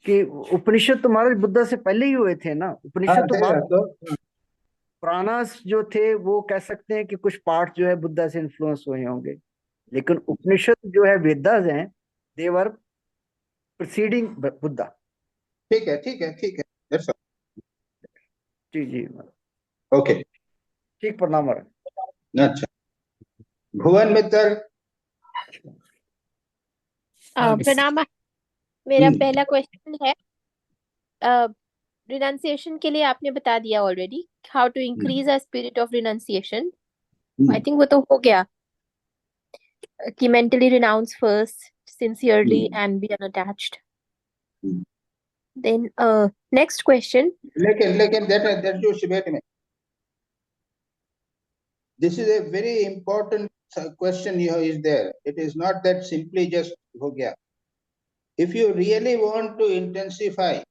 कि उपनिषद तो महाराज बुद्धा से पहले ही हुए थे ना। उपनिषद तो बाद पुराणास जो थे वो कह सकते हैं कि कुछ पार्ट जो है बुद्धा से इन्फ्लुएंस हुए होंगे, लेकिन उपनिषद जो है वेदास हैं, देवर preceding Buddha. ठीक है, ठीक है, ठीक है, that's all. Ji ji Okay. ठीक, प्रणाम महाराज। अच्छा, भुवन मित्तर। प्रणाम। मेरा हम्म। पहला क्वेश्चन है, रिनाउंसिएशन के लिए आपने बता दिया already, how to increase a spirit of renunciation. I think वो तो हो गया कि mentally renounce first, sincerely and be unattached. Then next question. लेकिन that you wait a minute. This is a very important question here is there. It is not that simply just ho gaya. If you really want to intensify,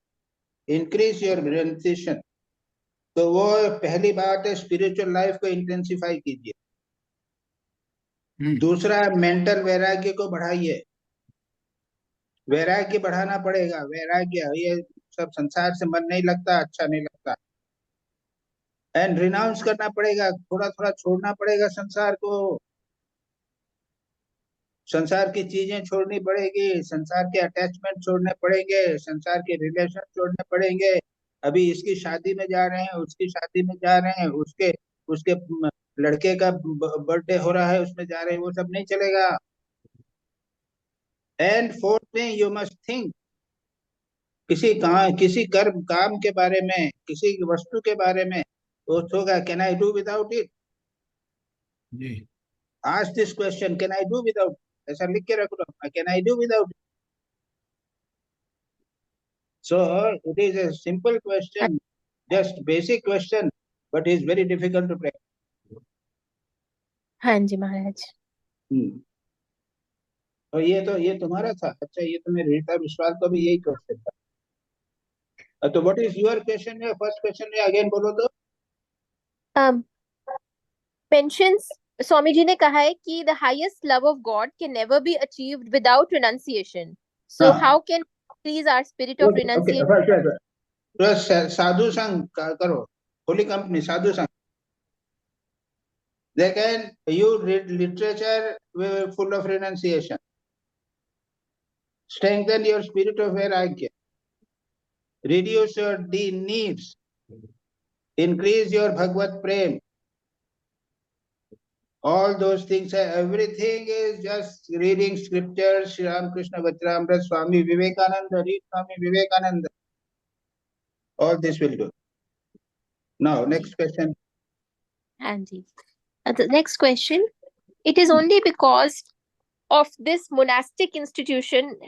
increase your renunciation, तो वो पहली बात है spiritual life को intensify कीजिए। दूसरा, mental वैराग्य को बढ़ाइए। वैराग्य बढ़ाना पड़ेगा। वैराग्य, ये सब संसार से मन नहीं लगता, अच्छा नहीं लगता। एंड रिनाउंस करना पड़ेगा, थोड़ा थोड़ा छोड़ना पड़ेगा संसार को। संसार की चीजें छोड़नी पड़ेगी, संसार के अटैचमेंट छोड़ने पड़ेंगे, संसार के रिलेशन छोड़ने पड़ेंगे। अभी इसकी शादी में जा रहे हैं, उसकी शादी में जा रहे हैं, उसके लड़के का बर्थडे हो रहा है, उसमें जा रहे हैं, वो सब नहीं चलेगा। And fourth thing, you must think किसी काम के बारे में, किसी वस्तु के बारे में सोचोगा, can I do without it? Ask this question, can I do without? ऐसा लिख के रख लो, can I do without? So it is a simple question, just basic question, but is very difficult to practice. हाँ जी महाराज। और ये तुम्हारा था। अच्छा, ये तुम्हें रीता विश्वास का भी यही क्वेश्चन था। तो व्हाट इज योर क्वेश्चन? है फर्स्ट क्वेश्चन है, अगेन बोलो तो। मेंशंस, स्वामी जी ने कहा है कि the highest love of God can never be achieved without renunciation, so how can increase our spirit of renunciation? साधु संग करो, होली कंपनी, साधु संग। They can use literature full of renunciation. Strengthen your spirit of vairagya. Reduce your needs. Increase your Bhagavad Prem. All those things, everything is just reading scriptures. Shri Ramakrishna Vajramrit, Swami Vivekananda, read Swami Vivekananda. All this will do. Now, next question. Andy, the next question. It is only because of this monastic institution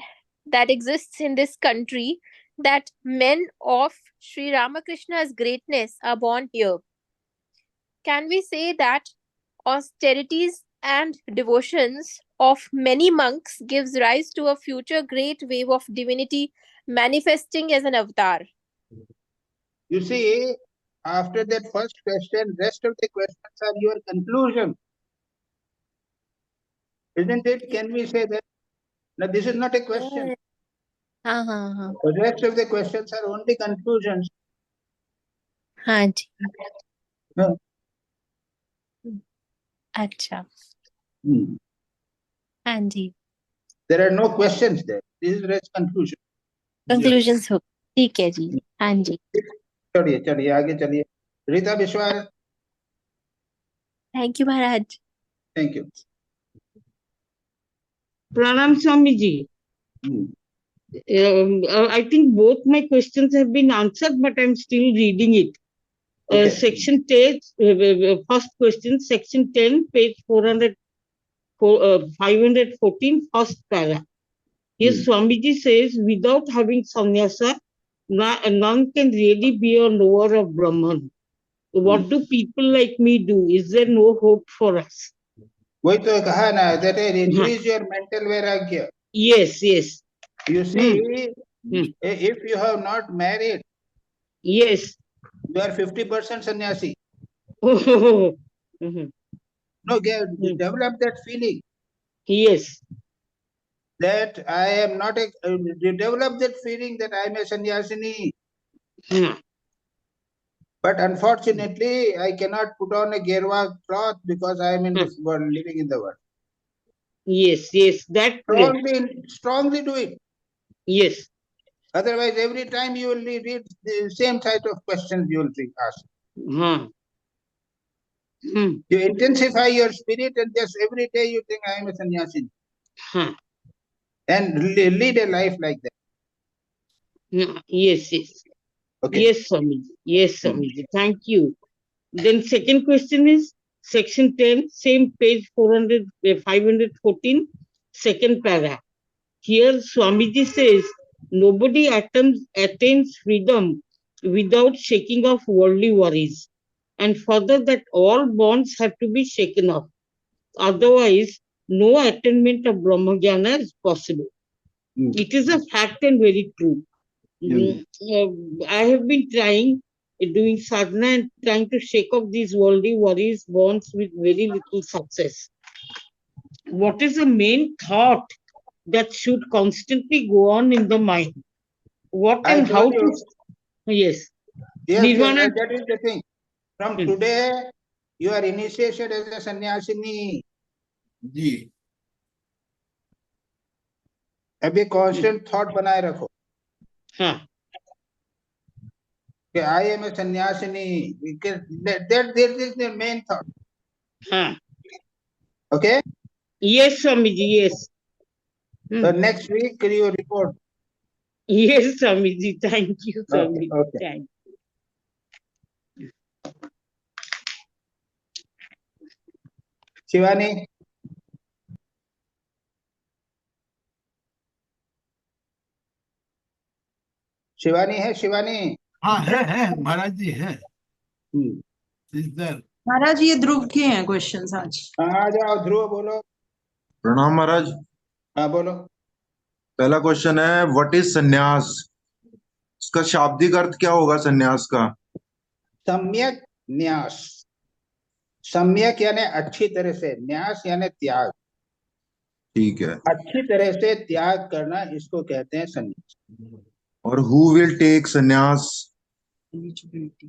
that exists in this country that men of Sri Ramakrishna's greatness are born here. Can we say that austerities and devotions of many monks gives rise to a future great wave of divinity manifesting as an avatar? You see, after that first question, rest of the questions are your conclusion. Isn't it? Can we say that? No, this is not a question. The rest of the questions are only conclusions. हाँ जी। No. अच्छा। हाँ जी। There are no questions there. This is just conclusion. Conclusions हो, ठीक है जी। हाँ जी। चलिए आगे चलिए। रीता विश्वास। Thank you Maharaj. Thank you. Pranam Swamiji. I think both my questions have been answered, but I'm still reading it. Okay. Section 10, first question, section 10, page 514, first para. Here Swamiji says, without having sannyasa, none can really be a knower of Brahman. What do people like me do? Is there no hope for us? वही तो कहा ना, that is increase your mental vairagya. Yes. You see, if you have not married, yes, you are 50% sannyasi. No, develop that feeling. Yes. That I am not develop that feeling that I am a sannyasini. But unfortunately, I cannot put on a gerwa cloth because I am in this world, living in the world. Yes, that Strongly do it. Yes. Otherwise, every time you will read the same type of questions you will be asked. You intensify your spirit and just every day you think, I am a sannyasi. And lead a life like that. Yes, yes. Okay. Yes, Swamiji. Yes, Swamiji. Thank you. Then second question is section 10, same page 514, second paragraph. Here Swamiji says, nobody attains freedom without shaking off worldly worries. And further that all bonds have to be shaken off. Otherwise, no attainment of Brahmajnana is possible. It is a fact and very true. I have been doing sadhana and trying to shake off these worldly worries, bonds with very little success. What is the main thought that should constantly go on in the mind? What and how to... Yes. Yes, that is the thing. From today, you are initiated as a sannyasini. जी. अभी constant thought बनाए रखो. I am a sannyasini. That is the main thought. Okay? Yes, Swamiji, yes. So next week you report. Yes, Swamiji. Thank you, Swamiji. Okay. Thank you. Shivani? Shivani है शिवानी? हाँ है महाराज जी है. महाराज ये ध्रुव के हैं क्वेश्चंस आज. आ जाओ ध्रुव बोलो. प्रणाम महाराज. हाँ बोलो. पहला क्वेश्चन है व्हाट इज संन्यास? इसका शाब्दिक अर्थ क्या होगा संन्यास का? सम्यक न्यास. सम्यक यानी अच्छी तरह से, न्यास यानी त्याग. ठीक है. अच्छी तरह से त्याग करना इसको कहते हैं संन्यास. और हु विल टेक संन्यास?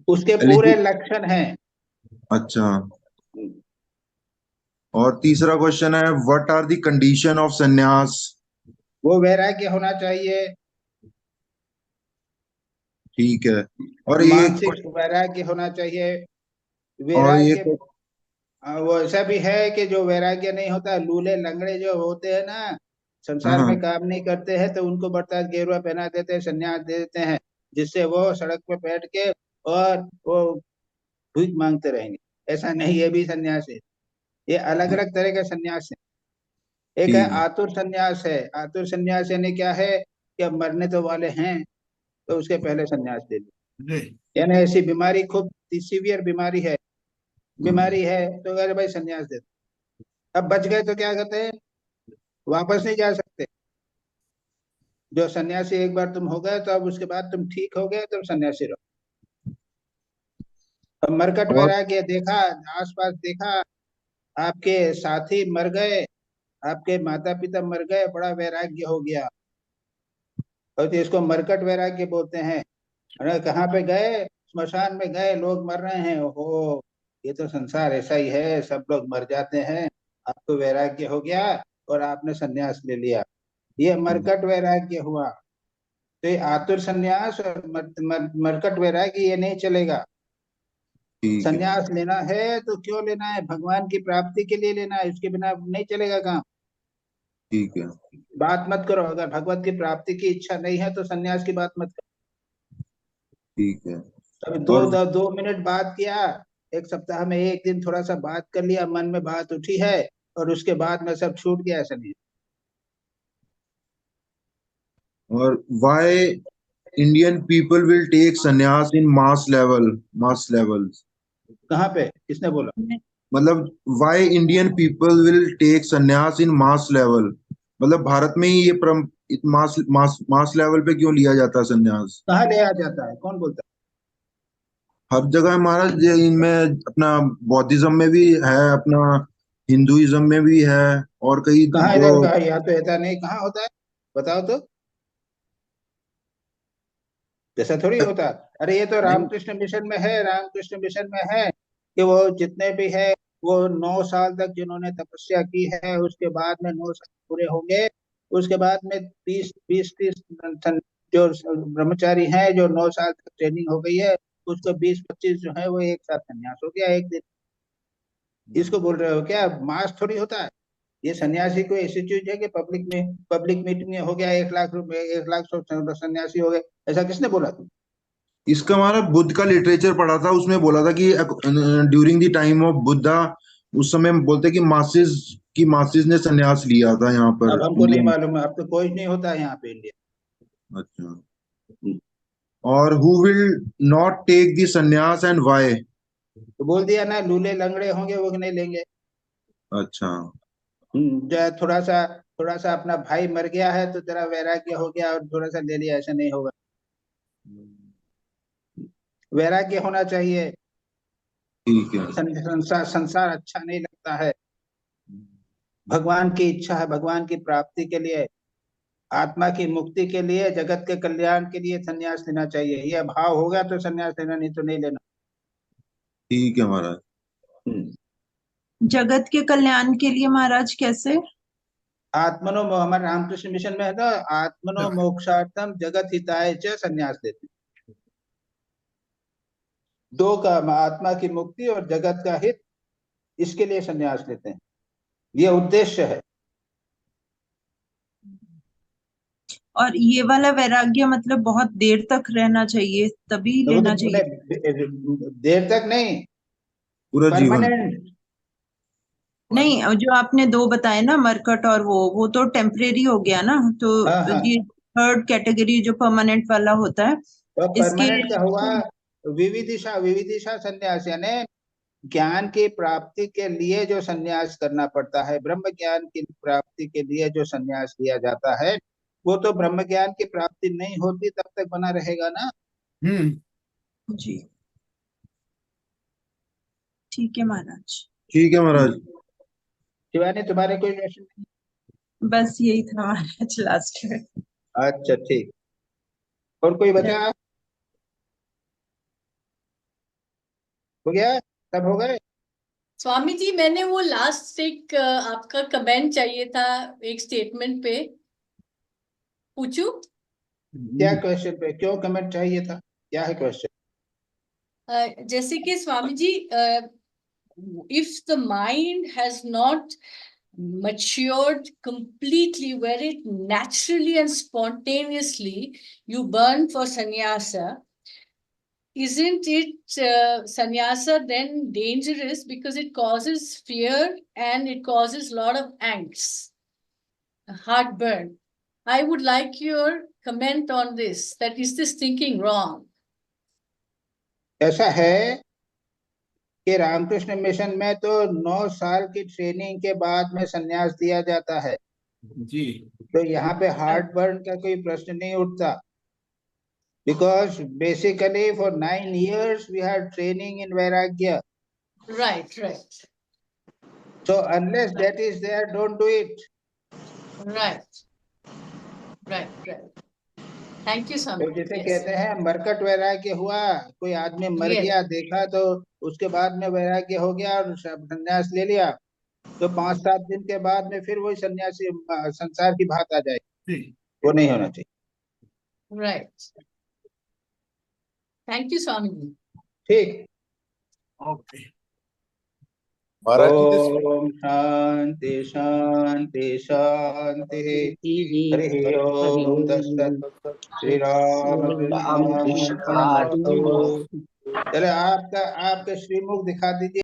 उसके पूरे लक्षण हैं. अच्छा. और तीसरा क्वेश्चन है what are the condition of sannyas? वो वैराग्य होना चाहिए. ठीक है. और मानसिक वैराग्य होना चाहिए. वैराग्य वो ऐसा भी है कि जो वैराग्य नहीं होता, लूले लंगड़े जो होते हैं ना, संसार में काम नहीं करते हैं, तो उनको बरसात गेरुआ पहना देते हैं, संन्यास दे देते हैं, जिससे वो सड़क पे बैठ के और वो भीख मांगते रहेंगे. ऐसा नहीं, ये भी संन्यास है. ये अलग अलग तरह के संन्यास है. एक है आतुर संन्यास है. आतुर संन्यास यानी क्या है कि अब मरने तो वाले हैं तो उसके पहले संन्यास दे दो. यानी ऐसी बीमारी, खूब सीवियर बीमारी है तो अरे भाई संन्यास दे दो. अब बच गए तो क्या करते हैं, वापस नहीं जा सकते. जो सन्यासी एक बार तुम हो गए तो अब उसके बाद तुम ठीक हो गए तो सन्यासी रहो. अब मरकट वैराग्य देखा, आसपास देखा, आपके साथी मर गए, आपके माता पिता मर गए, बड़ा वैराग्य हो गया, और तो इसको मरकट वैराग्य बोलते हैं. अरे कहाँ पे गए, स्मशान में गए, लोग मर रहे हैं, ओहो ये तो संसार ऐसा ही है, सब लोग मर जाते हैं. आपको वैराग्य हो गया और आपने सन्यास ले लिया, ये मरकट वैराग्य हुआ. तो ये आतुर सन्यास और मरकट वैराग्य ये नहीं चलेगा. सन्यास लेना है तो क्यों लेना है, भगवान की प्राप्ति के लिए लेना है, उसके बिना नहीं चलेगा काम. ठीक है. बात मत करो, अगर भगवत की प्राप्ति की इच्छा नहीं है तो सन्यास की बात मत करो. ठीक है. अभी 2 मिनट बात किया, एक सप्ताह में एक दिन थोड़ा सा बात कर लिया, मन में बात उठी है और उसके बाद में सब छूट गया, ऐसा नहीं. और why Indian people will take sannyas in mass level? कहाँ पे, किसने बोला? मतलब why Indian people will take sannyas in mass level? मतलब भारत में ही ये मास लेवल पे क्यों लिया जाता है संन्यास? कहाँ लिया जाता है, कौन बोलता है? हर जगह महाराज. इनमें अपना बौद्धिज्म में भी है, अपना हिंदुइज्म में भी है, और कई. कहाँ इधर का, यहाँ तो ऐसा नहीं. कहाँ होता है बताओ तो. जैसा थोड़ी होता. अरे ये तो रामकृष्ण मिशन में है. रामकृष्ण मिशन में है कि वो जितने भी है वो 9 साल तक जिन्होंने तपस्या की है, उसके बाद में 9 साल पूरे होंगे उसके बाद में 20-30 जो ब्रह्मचारी हैं, जो 9 साल तक ट्रेनिंग हो गई है, उसको 20-25 जो है वो एक साथ संन्यास हो गया एक दिन। इसको बोल रहे हो क्या? मास थोड़ी होता है ये। सन्यासी कोई ऐसी चीज है कि पब्लिक मीटिंग में हो गया 1 लाख रुपए, 1 लाख सन्यासी हो गए, ऐसा किसने बोला? इसका हमारा बुद्ध का लिटरेचर पढ़ा था, उसमें बोला था कि during the time of Buddha, उस समय बोलते कि मासिस ने संन्यास लिया था यहाँ पर। अब हमको नहीं मालूम है, अब तो कोई नहीं होता है यहाँ पे इंडिया। अच्छा। और who will not take the sannyas and why? तो बोल दिया ना, लूले लंगड़े होंगे वो नहीं लेंगे। अच्छा। जो थोड़ा सा अपना भाई मर गया है तो तेरा वैराग्य हो गया और थोड़ा सा ले लिया, ऐसा नहीं होगा। वैराग्य होना चाहिए। ठीक है। संसार अच्छा नहीं लगता है। भगवान की इच्छा है, भगवान की प्राप्ति के लिए, आत्मा की मुक्ति के लिए, जगत के कल्याण के लिए संन्यास लेना चाहिए। यह भाव होगा तो संन्यास लेना, नहीं तो नहीं लेना। ठीक है महाराज। जगत के कल्याण के लिए महाराज कैसे? आत्मनो, हमारे रामकृष्ण मिशन में है ना, आत्मनो मोक्षार्थम जगत हिताय च संन्यास लेते। दो का, आत्मा की मुक्ति और जगत का हित, इसके लिए संन्यास लेते हैं। ये उद्देश्य है। और ये वाला वैराग्य मतलब बहुत देर तक रहना चाहिए तभी लेना चाहिए? देर तक नहीं, पूरा जीवन। परमानेंट नहीं, जो आपने 2 बताए ना, मरकट और वो तो टेम्परेरी हो गया ना। तो हाँ। ये थर्ड कैटेगरी जो परमानेंट वाला होता है, तो इसके परमानेंट का हुआ विविदिशा संन्यास, यानी ज्ञान की प्राप्ति के लिए जो संन्यास करना पड़ता है, ब्रह्म ज्ञान की प्राप्ति के लिए जो संन्यास लिया जाता है, वो तो ब्रह्म ज्ञान की प्राप्ति नहीं होती तब तक बना रहेगा ना। जी ठीक है महाराज। ठीक है महाराज। शिवानी, तुम्हारे कोई क्वेश्चन नहीं? बस यही था महाराज लास्ट में। अच्छा ठीक। और कोई बचा? हो गया? सब हो गए? स्वामी जी, मैंने वो लास्ट एक आपका कमेंट चाहिए था एक स्टेटमेंट पे, पूछूं? क्या क्वेश्चन पे? क्यों कमेंट चाहिए था? क्या है क्वेश्चन? जैसे कि स्वामी जी, if the mind has not matured completely, where it naturally and spontaneously you burn for sannyasa, isn't it sannyasa then dangerous because it causes fear and it causes a lot of angst, heartburn? I would like your comment on this. That is this thinking wrong? ऐसा है कि Ramakrishna mission में तो 9 साल की training के बाद में संन्यास दिया जाता है जी। तो यहाँ पे हार्ट बर्न का कोई प्रश्न नहीं उठता, because basically for 9 years we had training in vairagya. Right. So unless that is there, don't do it. Right. Thank you so तो much. जैसे Yes. कहते हैं मरकट वैराग्य हुआ, कोई आदमी मर Yes. गया, देखा तो उसके बाद में वैराग्य हो गया और संन्यास ले लिया, तो 5-7 दिन के बाद में फिर वही सन्यासी संसार की बात आ जाएगी। वो नहीं होना चाहिए। Right. Thank you, Swami. ठीक। Okay Maharaj ji, this Om Shanti शांति शांति। हरि ओम तत्सत्। श्री राम कृष्ण। चले आपका श्रीमुख दिखा दीजिए।